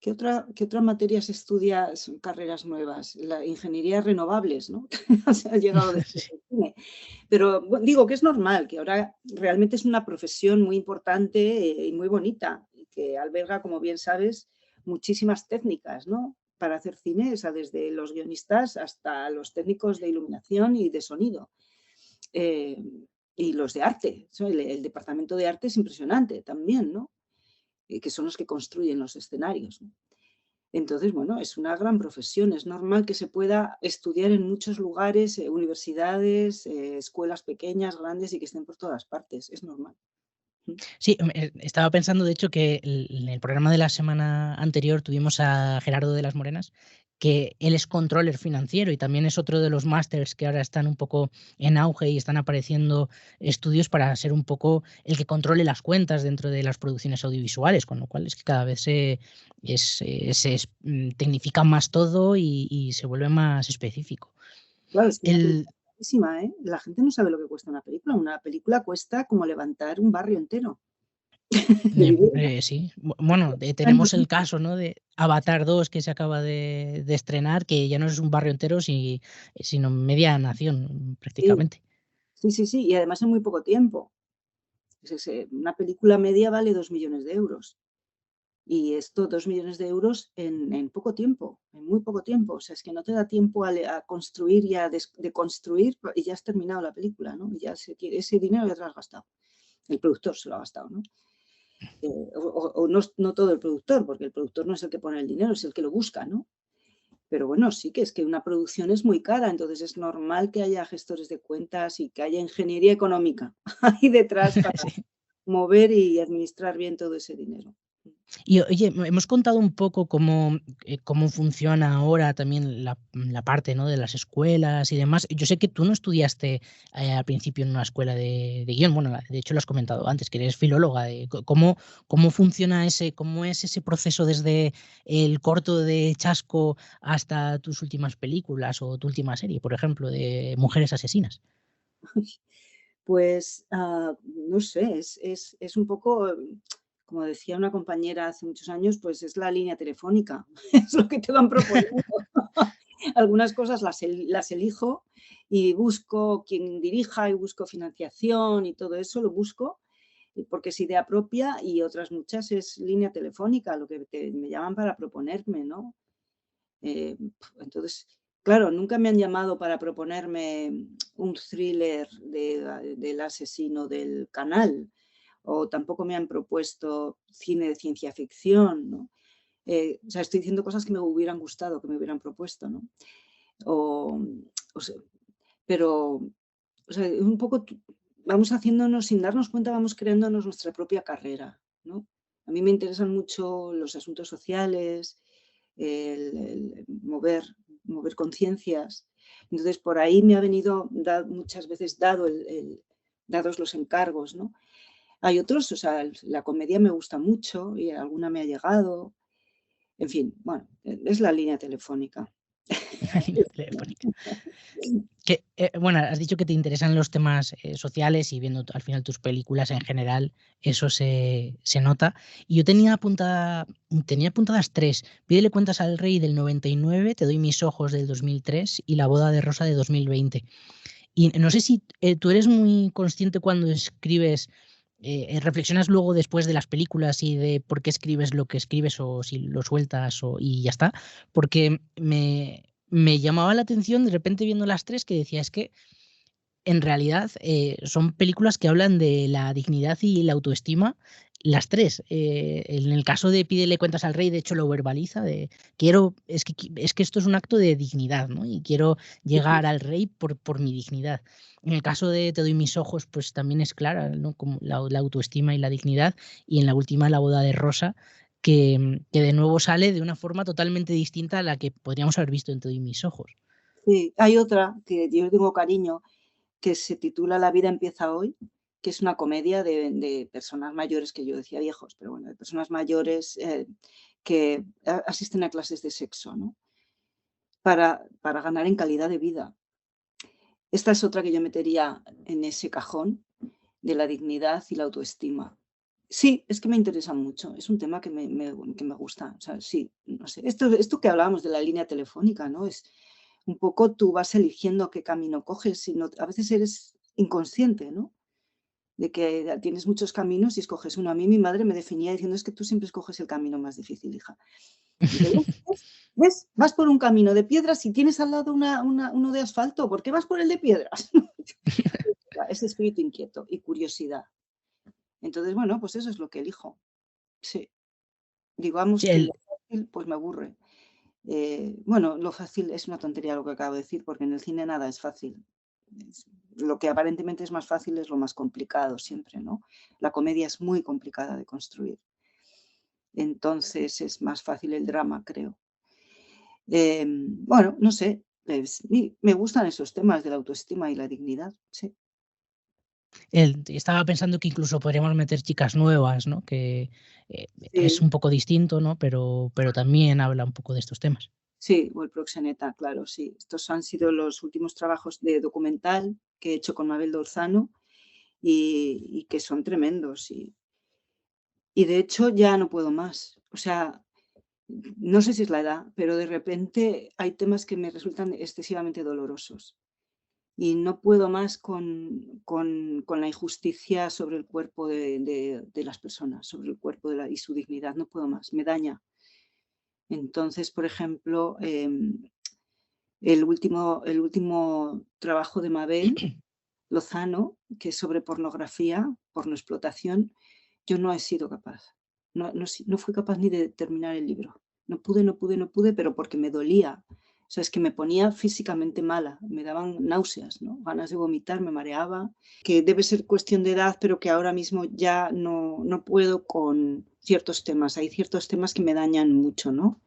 ¿qué otra materia se estudia? Son carreras nuevas. La ingeniería renovables, ¿no? Se ha llegado después del cine. Pero digo que es normal, que ahora realmente es una profesión muy importante y muy bonita, y que alberga, como bien sabes, muchísimas técnicas, ¿no? Para hacer cine, o sea, desde los guionistas hasta los técnicos de iluminación y de sonido. Eh, y los de arte, ¿no? El departamento de arte es impresionante también, ¿no? Que son los que construyen los escenarios, ¿no? Entonces, bueno, es una gran profesión. Es normal que se pueda estudiar en muchos lugares, universidades, escuelas pequeñas, grandes y que estén por todas partes. Es normal. Mm. Sí, estaba pensando, de hecho, que en el programa de la semana anterior tuvimos a Gerardo de las Morenas, que él es controller financiero y también es otro de los másters que ahora están un poco en auge y están apareciendo estudios para ser un poco el que controle las cuentas dentro de las producciones audiovisuales, con lo cual es que cada vez tecnifica más todo y se vuelve más específico. Claro, es que una película El, es carísima, ¿eh? La gente no sabe lo que cuesta una película. Una película cuesta como levantar un barrio entero de vivienda. Sí. Bueno, tenemos el caso, ¿no? De Avatar 2 que se acaba de estrenar, que ya no es un barrio entero, sino media nación, Sí, prácticamente. sí, sí, sí. Y además en muy poco tiempo. Una película media vale 2 millones de euros. Y esto, 2 millones de euros en poco tiempo, en muy poco tiempo. O sea, es que no te da tiempo a construir y a deconstruir y ya has terminado la película, ¿no? Y ya ese dinero ya te lo has gastado. El productor se lo ha gastado, ¿no? O no, no todo el productor, porque el productor no es el que pone el dinero, es el que lo busca, ¿no? Pero bueno, sí que es que una producción es muy cara, entonces es normal que haya gestores de cuentas y que haya ingeniería económica ahí detrás para Sí. mover y administrar bien todo ese dinero. Y oye, hemos contado un poco cómo funciona ahora también la parte, ¿no? De las escuelas y demás. Yo sé que tú no estudiaste al principio en una escuela de guión. Bueno, de hecho lo has comentado antes, que eres filóloga. ¿Cómo funciona cómo es ese proceso desde el corto de Chasco hasta tus últimas películas o tu última serie, por ejemplo, de Mujeres Asesinas? Pues, no sé, es un poco, como decía una compañera hace muchos años, pues es la línea telefónica, es lo que te van proponiendo. Algunas cosas las elijo y busco quien dirija y busco financiación y todo eso lo busco, porque es idea propia y otras muchas es línea telefónica, lo que me llaman para proponerme, ¿no? Entonces, claro, nunca me han llamado para proponerme un thriller del asesino del canal, o tampoco me han propuesto cine de ciencia ficción, ¿no? O sea, estoy diciendo cosas que me hubieran gustado, que me hubieran propuesto, ¿no? O, o sea, pero, o sea, un poco vamos haciéndonos, sin darnos cuenta, vamos creándonos nuestra propia carrera, ¿no? A mí me interesan mucho los asuntos sociales, el mover conciencias. Entonces, por ahí me ha venido muchas veces dados los encargos, ¿no? Hay otros, o sea, la comedia me gusta mucho y alguna me ha llegado. En fin, bueno, es la línea telefónica. La línea telefónica. Que, bueno, has dicho que te interesan los temas sociales y viendo al final tus películas en general, eso se nota. Y yo tenía apuntadas 3. Pídele cuentas al rey del 99, Te doy mis ojos del 2003 y La boda de Rosa de 2020. Y no sé si tú eres muy consciente cuando escribes, reflexionas luego después de las películas y de por qué escribes lo que escribes o si lo sueltas y ya está, porque me llamaba la atención de repente viendo las 3 que decía, es que en realidad son películas que hablan de la dignidad y la autoestima, las 3. En el caso de Pídele cuentas al rey, de hecho lo verbaliza, es que esto es un acto de dignidad, ¿no? Y quiero llegar al rey por mi dignidad. En el caso de Te doy mis ojos, pues también es clara, ¿no? Como la autoestima y la dignidad. Y en la última, La boda de Rosa, que de nuevo sale de una forma totalmente distinta a la que podríamos haber visto en Te doy mis ojos. Sí, hay otra que yo tengo cariño, que se titula La vida empieza hoy, que es una comedia de personas mayores, que yo decía viejos, pero bueno, de personas mayores que asisten a clases de sexo, ¿no? Para ganar en calidad de vida. Esta es otra que yo metería en ese cajón de la dignidad y la autoestima. Sí, es que me interesa mucho, es un tema que me gusta. O sea, sí, no sé. Esto que hablábamos de la línea telefónica, ¿no? Es un poco tú vas eligiendo qué camino coges, a veces eres inconsciente, ¿no? De que tienes muchos caminos y escoges uno. A mí mi madre me definía diciendo, es que tú siempre escoges el camino más difícil, hija. ¿Ves? Vas por un camino de piedras y tienes al lado uno de asfalto. ¿Por qué vas por el de piedras? Ese espíritu inquieto y curiosidad. Entonces, bueno, pues eso es lo que elijo. Sí. Digamos que lo fácil, pues me aburre. Bueno, lo fácil es una tontería lo que acabo de decir, porque en el cine nada es fácil. Lo que aparentemente es más fácil es lo más complicado siempre, ¿no? La comedia es muy complicada de construir. Entonces es más fácil el drama, creo. Bueno, no sé, me gustan esos temas de la autoestima y la dignidad, sí. Estaba pensando que incluso podríamos meter Chicas nuevas, ¿no? Que es Sí. un poco distinto, ¿no? Pero también habla un poco de estos temas. Sí, o el proxeneta, claro, sí. Estos han sido los últimos trabajos de documental que he hecho con Mabel Dorzano y que son tremendos. Y de hecho ya no puedo más. O sea, no sé si es la edad, pero de repente hay temas que me resultan excesivamente dolorosos. Y no puedo más con la injusticia sobre el cuerpo de las personas, sobre el cuerpo y su dignidad. No puedo más, me daña. Entonces, por ejemplo, el último trabajo de Mabel Lozano, que es sobre pornografía, pornoexplotación, yo no he sido capaz. No fui capaz ni de terminar el libro. No pude, pero porque me dolía. O sea, es que me ponía físicamente mala, me daban náuseas, ¿no? Ganas de vomitar, me mareaba, que debe ser cuestión de edad, pero que ahora mismo ya no puedo con ciertos temas. Hay ciertos temas que me dañan mucho, ¿no?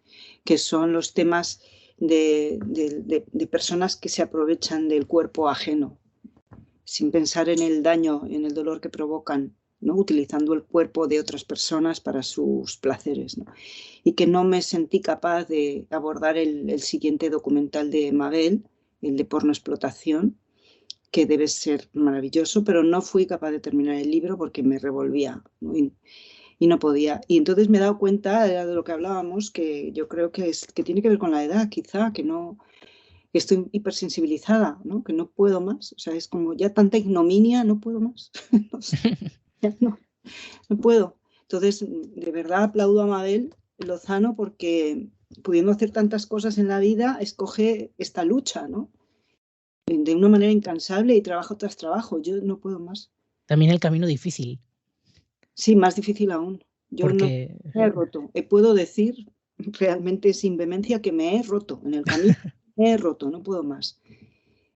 Que son los temas de personas que se aprovechan del cuerpo ajeno, sin pensar en el daño, en el dolor que provocan, ¿no? Utilizando el cuerpo de otras personas para sus placeres, ¿no? Y que no me sentí capaz de abordar el siguiente documental de Mabel, el de pornoexplotación, que debe ser maravilloso, pero no fui capaz de terminar el libro porque me revolvía, ¿no? Y no podía. Y entonces me he dado cuenta de lo que hablábamos, que yo creo que tiene que ver con la edad, quizá, que estoy hipersensibilizada, ¿no? Que no puedo más. O sea, es como ya tanta ignominia, no puedo más. No sé, ya no puedo. Entonces, de verdad aplaudo a Mabel Lozano porque pudiendo hacer tantas cosas en la vida, escoge esta lucha, ¿no? De una manera incansable y trabajo tras trabajo. Yo no puedo más. También el camino difícil. Sí, más difícil aún. Yo Porque no me he roto. Puedo decir realmente sin vehemencia que me he roto en el camino. Me he roto, no puedo más.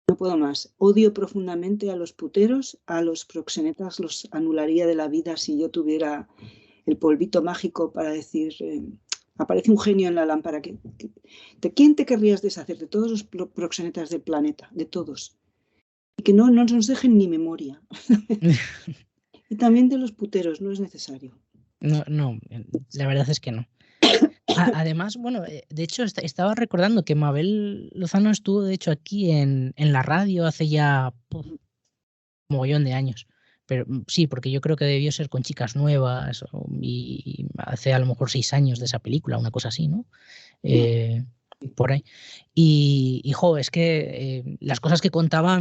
No puedo más. Odio profundamente a los puteros, a los proxenetas los anularía de la vida si yo tuviera el polvito mágico para decir, aparece un genio en la lámpara. ¿De quién te querrías deshacer? De todos los proxenetas del planeta, de todos. Y que no nos dejen ni memoria. Y también de los puteros, no es necesario. no, la verdad es que no. Además, bueno, de hecho estaba recordando que Mabel Lozano estuvo de hecho aquí en la radio hace ya mogollón de años. Pero sí, porque yo creo que debió ser con Chicas Nuevas y hace a lo mejor 6 años de esa película, una cosa así, ¿no? Por ahí. Y es que las cosas que contaba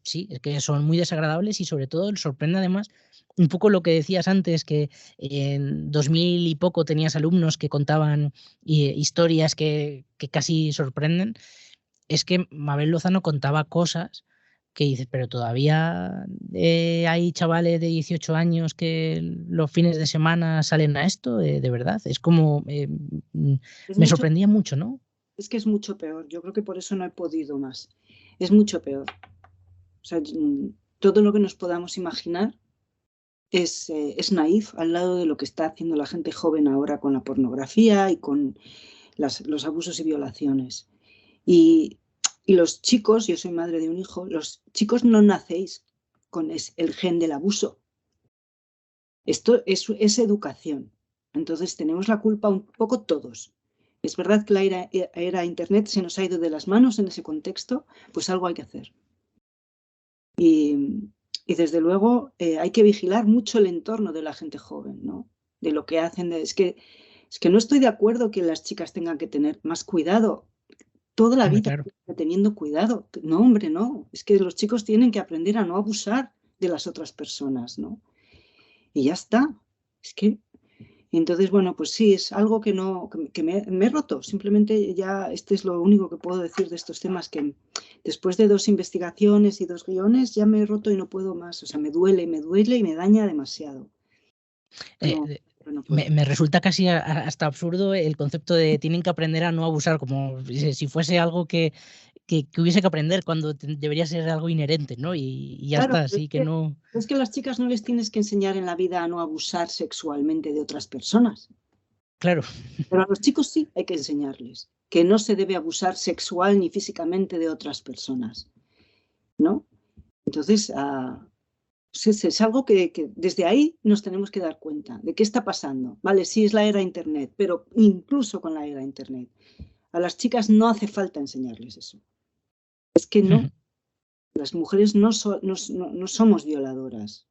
sí, es que son muy desagradables y sobre todo sorprende además un poco lo que decías antes, que en 2000 y poco tenías alumnos que contaban historias que casi sorprenden. Es que Mabel Lozano contaba cosas que dices, pero todavía hay chavales de 18 años que los fines de semana salen a esto, de verdad. Es como, me sorprendía mucho, ¿no? Es que es mucho peor. Yo creo que por eso no he podido más. Es mucho peor. O sea, todo lo que nos podamos imaginar es naif al lado de lo que está haciendo la gente joven ahora con la pornografía y con los abusos y violaciones. Y los chicos, yo soy madre de un hijo, los chicos no nacéis con el gen del abuso. Esto es educación. Entonces tenemos la culpa un poco todos. Es verdad que la era Internet se nos ha ido de las manos en ese contexto, pues algo hay que hacer. Y desde luego hay que vigilar mucho el entorno de la gente joven, ¿no? De lo que hacen. Es que no estoy de acuerdo que las chicas tengan que tener más cuidado. Toda la vida Claro. teniendo cuidado. No, hombre, no. Es que los chicos tienen que aprender a no abusar de las otras personas, ¿no? Y ya está. Es que... Entonces, bueno, pues sí, es algo que me he roto. Simplemente ya este es lo único que puedo decir de estos temas, que después de 2 investigaciones y 2 guiones ya me he roto y no puedo más. O sea, me duele y me daña demasiado. Me resulta casi hasta absurdo el concepto de tienen que aprender a no abusar, como si fuese algo que hubiese que aprender cuando debería ser algo inherente, ¿no? Y ya claro, está, así que no... Es que a las chicas no les tienes que enseñar en la vida a no abusar sexualmente de otras personas. Claro. Pero a los chicos sí hay que enseñarles que no se debe abusar sexual ni físicamente de otras personas, ¿no? Entonces, es algo que desde ahí nos tenemos que dar cuenta de qué está pasando. Vale, sí es la era Internet, pero incluso con la era Internet, a las chicas no hace falta enseñarles eso. Es que no. Las mujeres no somos violadoras.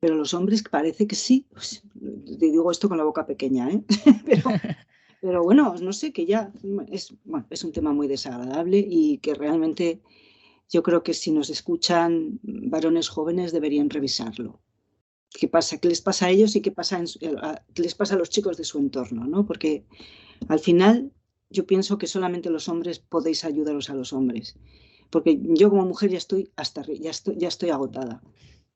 Pero los hombres parece que sí. Pues, te digo esto con la boca pequeña, ¿eh? pero bueno, no sé, que ya es un tema muy desagradable y que realmente yo creo que si nos escuchan varones jóvenes deberían revisarlo. ¿Qué pasa? ¿Qué les pasa a ellos y qué les pasa a los chicos de su entorno, ¿no? Porque al final yo pienso que solamente los hombres podéis ayudaros a los hombres. Porque yo como mujer ya estoy agotada.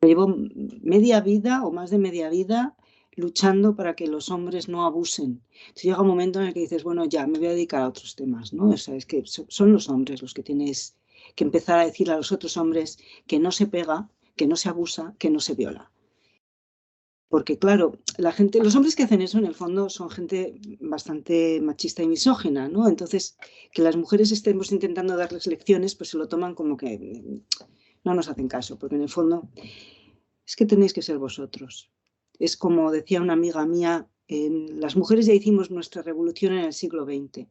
Llevo media vida o más de media vida luchando para que los hombres no abusen. Entonces llega un momento en el que dices, bueno, ya me voy a dedicar a otros temas, ¿no? O sea, es que son los hombres los que tienes que empezar a decir a los otros hombres que no se pega, que no se abusa, que no se viola. Porque claro, los hombres que hacen eso en el fondo son gente bastante machista y misógina, ¿no? Entonces, que las mujeres estemos intentando darles lecciones, pues se lo toman como que no nos hacen caso, porque en el fondo es que tenéis que ser vosotros. Es como decía una amiga mía, las mujeres ya hicimos nuestra revolución en el siglo XX.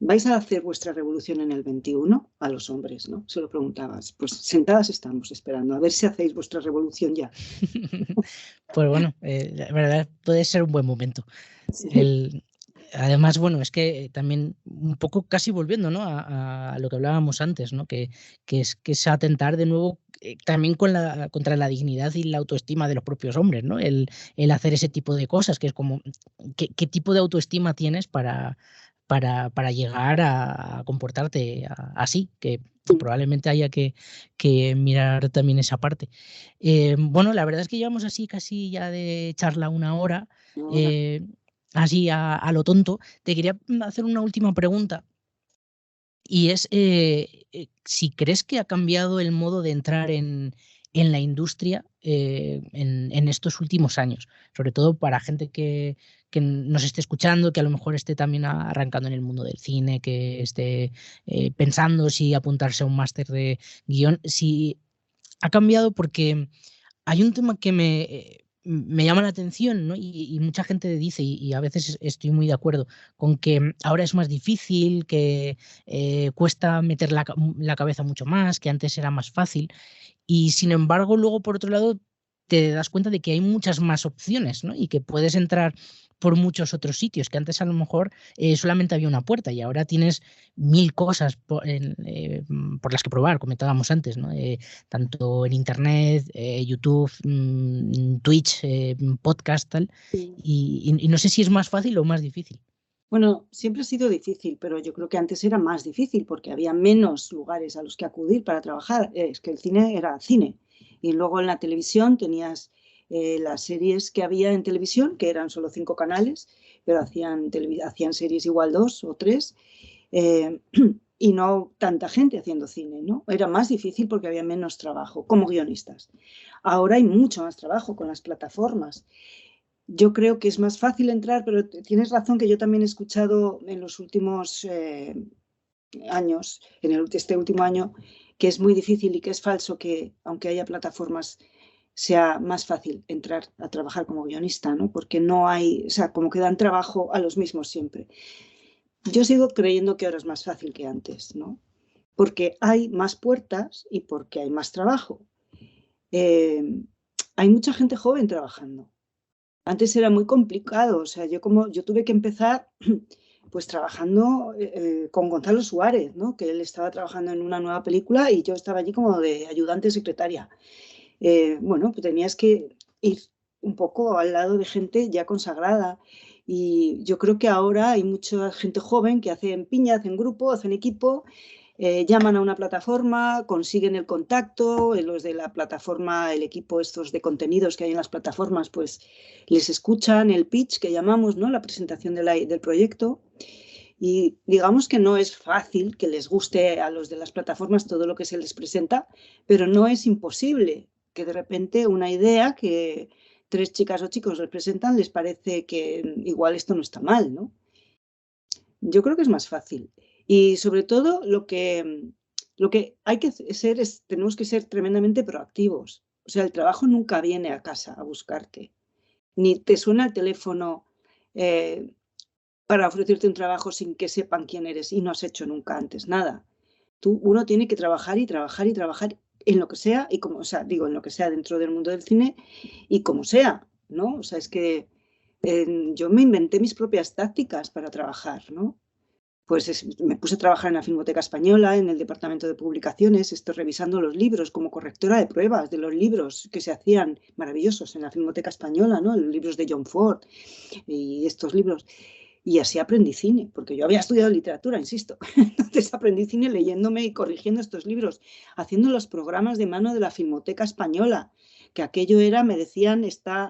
¿Vais a hacer vuestra revolución en el XXI? A los hombres, ¿no? Se lo preguntabas. Pues sentadas estamos esperando, a ver si hacéis vuestra revolución ya. Pues bueno, la verdad puede ser un buen momento. Sí. Además, bueno, es que también un poco casi volviendo, ¿no? a lo que hablábamos antes, ¿no? Que es atentar de nuevo también contra la dignidad y la autoestima de los propios hombres, ¿no? El hacer ese tipo de cosas, que es como, ¿qué tipo de autoestima tienes para llegar a comportarte así? Que probablemente haya que mirar también esa parte. Bueno, la verdad es que llevamos así casi ya de charla 1 hora. Así a lo tonto, te quería hacer una última pregunta y es si crees que ha cambiado el modo de entrar en la industria en estos últimos años, sobre todo para gente que nos esté escuchando, que a lo mejor esté también arrancando en el mundo del cine, que esté pensando si apuntarse a un máster de guión, si ha cambiado, porque hay un tema que me llama la atención, ¿no? Y mucha gente dice, y a veces estoy muy de acuerdo, con que ahora es más difícil, que cuesta meter la cabeza mucho más, que antes era más fácil. Y sin embargo, luego por otro lado, te das cuenta de que hay muchas más opciones, ¿no? Y que puedes entrar por muchos otros sitios, que antes a lo mejor solamente había una puerta y ahora tienes 1000 cosas por las que probar, comentábamos antes, ¿no? Tanto en Internet, YouTube, Twitch, podcast, tal. Sí. Y no sé si es más fácil o más difícil. Bueno, siempre ha sido difícil, pero yo creo que antes era más difícil porque había menos lugares a los que acudir para trabajar. Es que el cine era cine. Y luego en la televisión tenías las series que había en televisión, que eran solo 5 canales, pero hacían series igual 2 o 3, y no tanta gente haciendo cine, ¿no? Era más difícil porque había menos trabajo como guionistas. Ahora hay mucho más trabajo con las plataformas. Yo creo que es más fácil entrar, pero tienes razón que yo también he escuchado en los últimos años, este último año, que es muy difícil y que es falso que, aunque haya plataformas, sea más fácil entrar a trabajar como guionista, ¿no? Porque no hay, o sea, como que dan trabajo a los mismos siempre. Yo sigo creyendo que ahora es más fácil que antes, ¿no? Porque hay más puertas y porque hay más trabajo. Hay mucha gente joven trabajando. Antes era muy complicado, o sea, yo tuve que empezar pues trabajando con Gonzalo Suárez, ¿no? Que él estaba trabajando en una nueva película y yo estaba allí como de ayudante secretaria. Bueno, pues tenías que ir un poco al lado de gente ya consagrada y yo creo que ahora hay mucha gente joven que hacen piña, hacen grupo, hacen equipo, llaman a una plataforma, consiguen el contacto, los de la plataforma, el equipo estos de contenidos que hay en las plataformas, pues les escuchan el pitch que llamamos, ¿no? La presentación del proyecto. Y digamos que no es fácil que les guste a los de las plataformas todo lo que se les presenta, pero no es imposible que de repente una idea que 3 chicas o chicos les presentan les parece que igual esto no está mal, ¿no? Yo creo que es más fácil. Y sobre todo lo que hay que hacer es, tenemos que ser tremendamente proactivos. O sea, el trabajo nunca viene a casa a buscarte. Ni te suena el teléfono para ofrecerte un trabajo sin que sepan quién eres y no has hecho nunca antes nada. Uno tiene que trabajar y trabajar y trabajar en lo que sea, y como, o sea, digo, en lo que sea dentro del mundo del cine y como sea, ¿no? O sea, es que yo me inventé mis propias tácticas para trabajar, ¿no? Pues me puse a trabajar en la Filmoteca Española, en el departamento de publicaciones, estoy revisando los libros como correctora de pruebas de los libros que se hacían maravillosos en la Filmoteca Española, ¿no? Los libros de John Ford y estos libros. Y así aprendí cine, porque yo había estudiado literatura, insisto. Entonces aprendí cine leyéndome y corrigiendo estos libros, haciendo los programas de mano de la Filmoteca Española, que aquello era, me decían,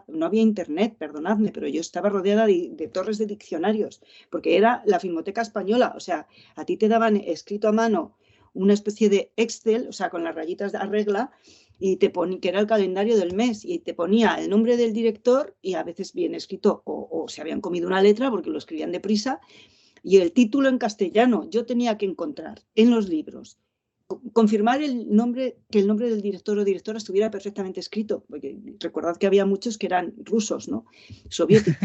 no había internet, perdonadme, pero yo estaba rodeada de torres de diccionarios, porque era la Filmoteca Española, o sea, a ti te daban escrito a mano una especie de Excel, o sea, con las rayitas de regla, y que era el calendario del mes, y te ponía el nombre del director, y a veces bien escrito, o se habían comido una letra porque lo escribían deprisa, y el título en castellano. Yo tenía que encontrar en los libros, confirmar que el nombre del director o directora estuviera perfectamente escrito, porque recordad que había muchos que eran rusos, ¿no? Soviéticos.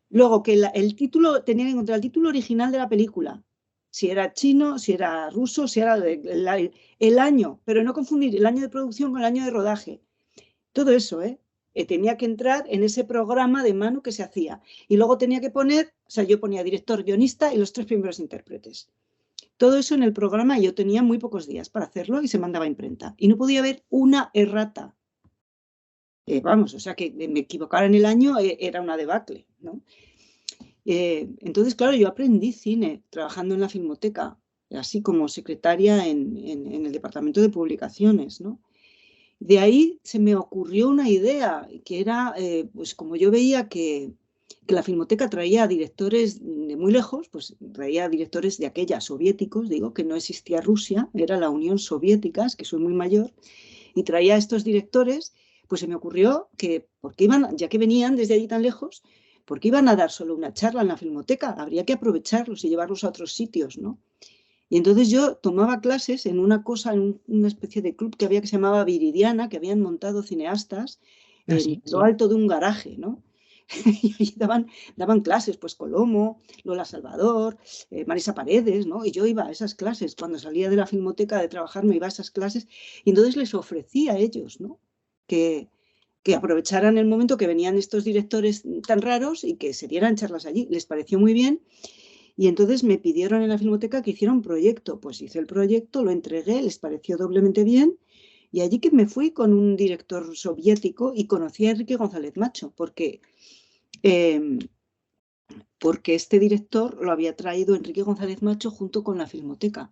Luego, que el título, tenía que encontrar el título original de la película, si era chino, si era ruso, si era el año, pero no confundir el año de producción con el año de rodaje. Todo eso, tenía que entrar en ese programa de mano que se hacía. Y luego tenía que poner, o sea, yo ponía director, guionista y los 3 primeros intérpretes. Todo eso en el programa, yo tenía muy pocos días para hacerlo y se mandaba a imprenta. Y no podía haber una errata. Vamos, o sea, que me equivocara en el año era una debacle, ¿no? Entonces, claro, yo aprendí cine trabajando en la Filmoteca, así como secretaria en el departamento de publicaciones, ¿no? De ahí se me ocurrió una idea, que era, pues como yo veía que la Filmoteca traía directores de muy lejos, pues traía directores de aquella, soviéticos, digo, que no existía Rusia, era la Unión Soviética, es que soy muy mayor, y traía a estos directores, pues se me ocurrió que, porque ya que venían desde allí tan lejos, porque iban a dar solo una charla en la Filmoteca, habría que aprovecharlos y llevarlos a otros sitios, ¿no? Y entonces yo tomaba clases en una especie de club que había que se llamaba Viridiana, que habían montado cineastas en lo alto de un garaje, ¿no? Y allí daban clases, pues Colomo, Lola Salvador, Marisa Paredes, ¿no? Y yo iba a esas clases. Cuando salía de la Filmoteca de trabajar, me iba a esas clases y entonces les ofrecía a ellos, ¿no? Que aprovecharan el momento que venían estos directores tan raros y que se dieran charlas allí. Les pareció muy bien y entonces me pidieron en la Filmoteca que hiciera un proyecto. Pues hice el proyecto, lo entregué, les pareció doblemente bien y allí que me fui con un director soviético y conocí a Enrique González Macho porque este director lo había traído Enrique González Macho junto con la Filmoteca.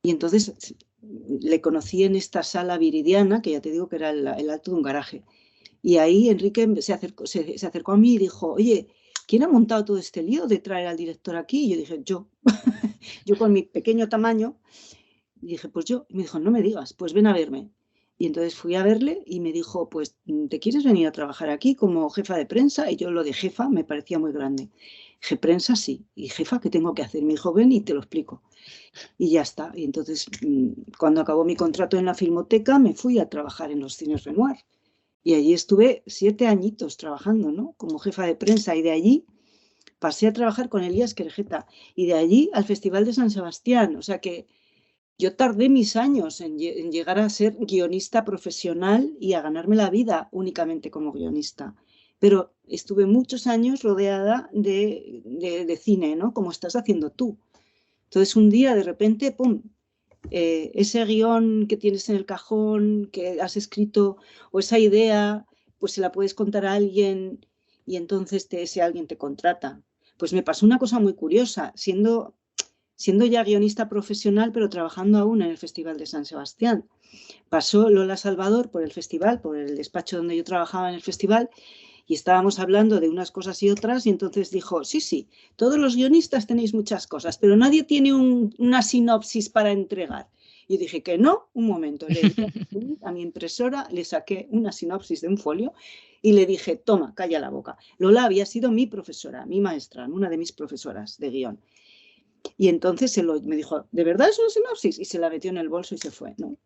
Y entonces le conocí en esta sala viridiana, que ya te digo que era el alto de un garaje. Y ahí Enrique se acercó a mí y dijo, oye, ¿quién ha montado todo este lío de traer al director aquí? Y yo dije, yo. Yo con mi pequeño tamaño. Y dije, pues yo. Y me dijo, no me digas, pues ven a verme. Y entonces fui a verle y me dijo, pues, ¿te quieres venir a trabajar aquí como jefa de prensa? Y yo lo de jefa me parecía muy grande. Dije, prensa sí. Y jefa, ¿qué tengo que hacer? Me dijo, ven y te lo explico. Y ya está. Y entonces, cuando acabó mi contrato en la Filmoteca, me fui a trabajar en los cines Renoir. Y allí estuve 7 añitos trabajando, ¿no? Como jefa de prensa. Y de allí pasé a trabajar con Elías Querejeta. Y de allí al Festival de San Sebastián. O sea que yo tardé mis años en llegar a ser guionista profesional y a ganarme la vida únicamente como guionista. Pero estuve muchos años rodeada de cine, ¿no? Como estás haciendo tú. Entonces un día de repente, ¡pum!, ese guión que tienes en el cajón, que has escrito, o esa idea, pues se la puedes contar a alguien y entonces ese alguien te contrata. Pues me pasó una cosa muy curiosa, siendo ya guionista profesional, pero trabajando aún en el Festival de San Sebastián. Pasó Lola Salvador por el festival, por el despacho donde yo trabajaba en el festival, y estábamos hablando de unas cosas y otras, y entonces dijo, sí, todos los guionistas tenéis muchas cosas, pero nadie tiene una sinopsis para entregar. Y dije que no, un momento, le dije a mi impresora, le saqué una sinopsis de un folio y le dije, toma, calla la boca. Lola había sido mi profesora, mi maestra, una de mis profesoras de guión. Y entonces me dijo, ¿de verdad es una sinopsis? Y se la metió en el bolso y se fue, ¿no?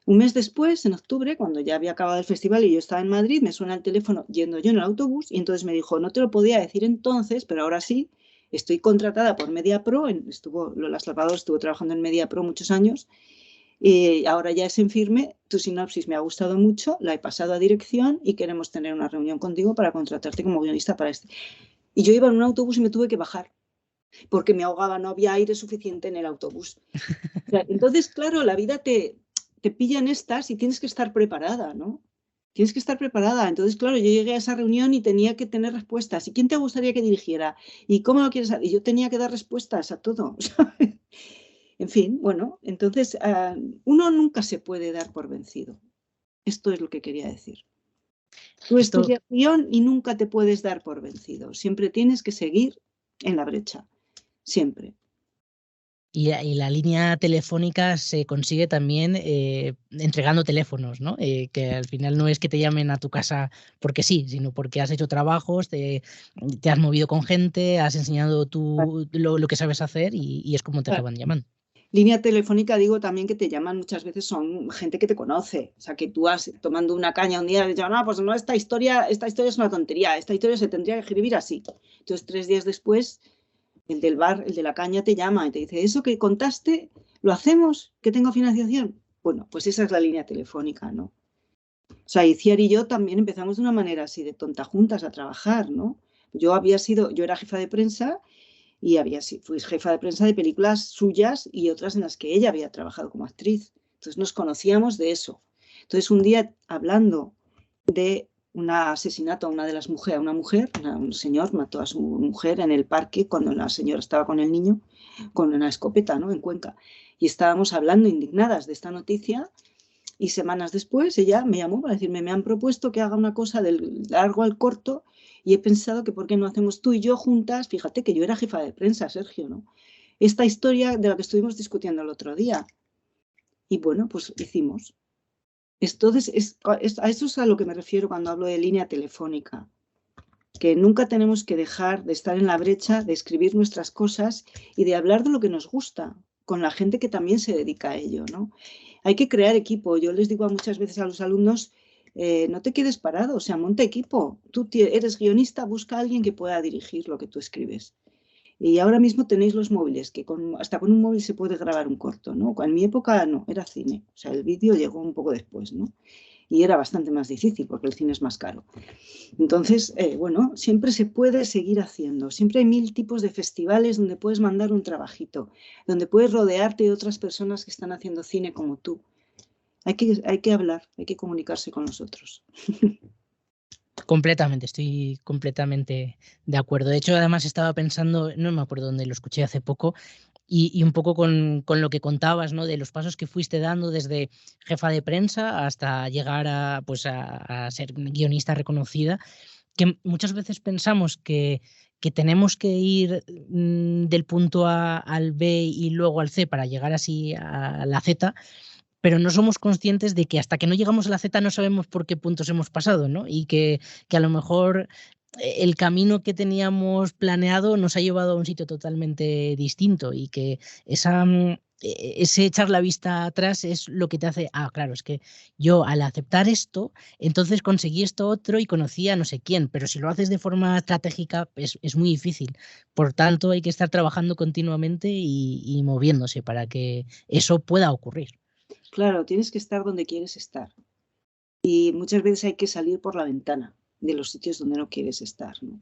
Un mes después, en octubre, cuando ya había acabado el festival y yo estaba en Madrid, me suena el teléfono yendo yo en el autobús y entonces me dijo, no te lo podía decir entonces, pero ahora sí, estoy contratada por Mediapro, Lola Salvador estuvo trabajando en Mediapro muchos años, y ahora ya es en firme, tu sinopsis me ha gustado mucho, la he pasado a dirección y queremos tener una reunión contigo para contratarte como guionista para este. Y yo iba en un autobús y me tuve que bajar, porque me ahogaba, no había aire suficiente en el autobús. O sea, entonces, claro, la vida te pillan estas y tienes que estar preparada, ¿no? Tienes que estar preparada. Entonces, claro, yo llegué a esa reunión y tenía que tener respuestas. ¿Y quién te gustaría que dirigiera? ¿Y cómo lo quieres hacer? Y yo tenía que dar respuestas a todo. En fin, bueno, entonces uno nunca se puede dar por vencido. Esto es lo que quería decir. Tú estudias guión y nunca te puedes dar por vencido. Siempre tienes que seguir en la brecha. Siempre. Y la línea telefónica se consigue también entregando teléfonos, ¿no? Que al final no es que te llamen a tu casa porque sí, sino porque has hecho trabajos, te has movido con gente, has enseñado tú lo que sabes hacer y es como te acaban llamando. Línea telefónica, digo también que te llaman muchas veces, son gente que te conoce. O sea, que tú vas tomando una caña un día y dices, no, pues no, esta historia es una tontería, esta historia se tendría que escribir así. Entonces, 3 días después, el del bar, el de la caña, te llama y te dice, ¿eso que contaste, lo hacemos? ¿Que tengo financiación? Bueno, pues esa es la línea telefónica, ¿no? O sea, Itziar y yo también empezamos de una manera así de tonta juntas a trabajar, ¿no? Yo era jefa de prensa y fui jefa de prensa de películas suyas y otras en las que ella había trabajado como actriz. Entonces nos conocíamos de eso. Entonces un día, hablando de un asesinato a un señor mató a su mujer en el parque cuando la señora estaba con el niño, con una escopeta, ¿no?, en Cuenca. Y estábamos hablando indignadas de esta noticia y semanas después ella me llamó para decirme, me han propuesto que haga una cosa del largo al corto y he pensado que por qué no hacemos tú y yo juntas, fíjate que yo era jefa de prensa, Sergio, ¿no?, esta historia de la que estuvimos discutiendo el otro día. Y bueno, pues hicimos. Entonces, a eso es a lo que me refiero cuando hablo de línea telefónica, que nunca tenemos que dejar de estar en la brecha, de escribir nuestras cosas y de hablar de lo que nos gusta, con la gente que también se dedica a ello, ¿no? Hay que crear equipo. Yo les digo muchas veces a los alumnos, no te quedes parado, o sea, monta equipo. Tú eres guionista, busca a alguien que pueda dirigir lo que tú escribes. Y ahora mismo tenéis los móviles, que hasta con un móvil se puede grabar un corto, ¿no? En mi época no, era cine. O sea, el vídeo llegó un poco después, ¿no? Y era bastante más difícil porque el cine es más caro. Entonces, bueno, siempre se puede seguir haciendo. Siempre hay 1000 tipos de festivales donde puedes mandar un trabajito, donde puedes rodearte de otras personas que están haciendo cine como tú. Hay que hablar, hay que comunicarse con los otros. Completamente, estoy completamente de acuerdo. De hecho, además estaba pensando, no me acuerdo dónde lo escuché hace poco, y un poco con lo que contabas, ¿no? De los pasos que fuiste dando desde jefa de prensa hasta llegar a ser guionista reconocida, que muchas veces pensamos que tenemos que ir del punto A al B y luego al C para llegar así a la Z, pero no somos conscientes de que hasta que no llegamos a la Z no sabemos por qué puntos hemos pasado, ¿no? Y que a lo mejor el camino que teníamos planeado nos ha llevado a un sitio totalmente distinto y que ese echar la vista atrás es lo que te hace, claro, es que yo al aceptar esto, entonces conseguí esto otro y conocí a no sé quién, pero si lo haces de forma estratégica es muy difícil. Por tanto, hay que estar trabajando continuamente y moviéndose para que eso pueda ocurrir. Claro, tienes que estar donde quieres estar. Y muchas veces hay que salir por la ventana de los sitios donde no quieres estar, ¿no?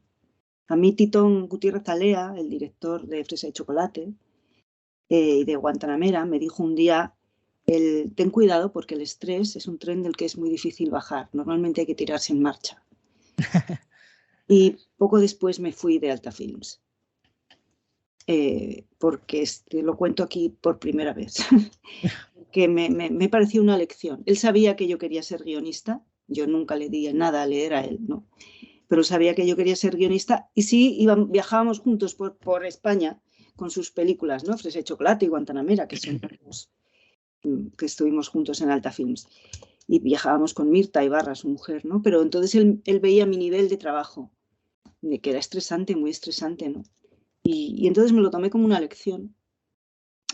A mí Titón Gutiérrez Alea, el director de Fresa y Chocolate y de Guantanamera, me dijo un día, ten cuidado porque el estrés es un tren del que es muy difícil bajar. Normalmente hay que tirarse en marcha. Y poco después me fui de Alta Films. Porque lo cuento aquí por primera vez. Que me pareció una lección. Él sabía que yo quería ser guionista. Yo nunca le di nada a leer a él, ¿no? Pero sabía que yo quería ser guionista y sí, viajábamos juntos por España con sus películas, ¿no? Fresa y Chocolate y Guantanamera, que estuvimos juntos en Alta Films. Y viajábamos con Mirta Ibarra, su mujer, ¿no? Pero entonces él veía mi nivel de trabajo, de que era estresante, muy estresante, ¿no? Y entonces me lo tomé como una lección.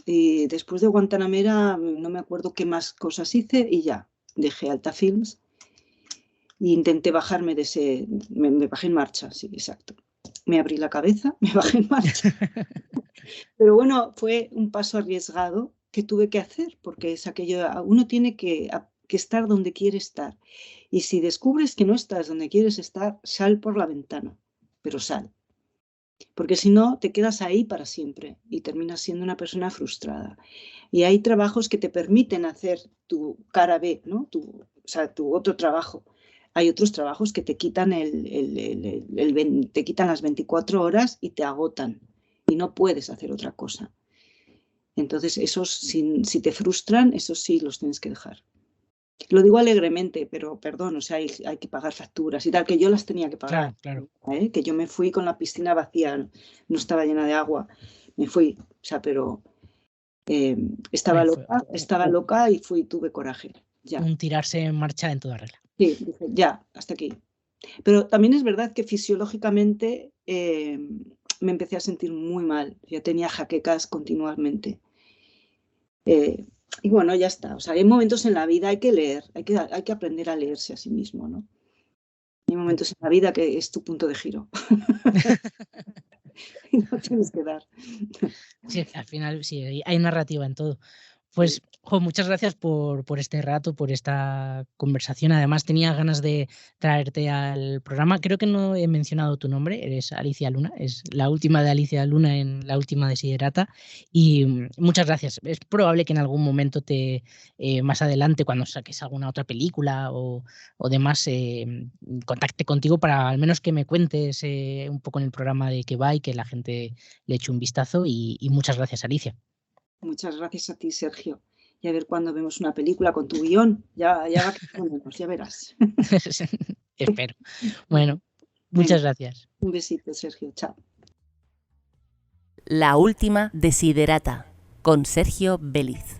Y después de Guantanamera no me acuerdo qué más cosas hice y ya, dejé Alta Films e intenté bajarme de ese... Me bajé en marcha, sí, exacto. Me abrí la cabeza, me bajé en marcha. Pero bueno, fue un paso arriesgado que tuve que hacer, porque es aquello, uno tiene que estar donde quiere estar. Y si descubres que no estás donde quieres estar, sal por la ventana, pero sal. Porque si no, te quedas ahí para siempre y terminas siendo una persona frustrada. Y hay trabajos que te permiten hacer tu cara B, ¿no? Tu otro trabajo. Hay otros trabajos que te quitan te quitan las 24 horas y te agotan y no puedes hacer otra cosa. Entonces, esos, si te frustran, esos sí los tienes que dejar. Lo digo alegremente, pero perdón, o sea, hay que pagar facturas y tal, que yo las tenía que pagar. Claro. Que yo me fui con la piscina vacía, no estaba llena de agua, me fui, o sea, pero estaba loca y tuve coraje. Ya. Un tirarse en marcha en toda regla. Sí, dije, ya, hasta aquí. Pero también es verdad que fisiológicamente me empecé a sentir muy mal, ya tenía jaquecas continuamente. Y bueno, ya está. O sea, hay momentos en la vida, hay que leer, hay que aprender a leerse a sí mismo, ¿no? Hay momentos en la vida que es tu punto de giro. Y no tienes que dar. Sí, al final sí, hay narrativa en todo. Pues, muchas gracias por este rato, por esta conversación. Además, tenía ganas de traerte al programa. Creo que no he mencionado tu nombre, eres Alicia Luna, es la última de Alicia Luna en la última Desiderata. Y muchas gracias. Es probable que en algún momento más adelante, cuando saques alguna otra película o demás, contacte contigo para al menos que me cuentes un poco en el programa de qué va y que la gente le eche un vistazo. Y muchas gracias, Alicia. Muchas gracias a ti, Sergio. Y a ver cuándo vemos una película con tu guión. Ya va que ponemos, ya verás. Espero. Bueno, muchas gracias. Un besito, Sergio. Chao. La última Desiderata, con Sergio Vélez.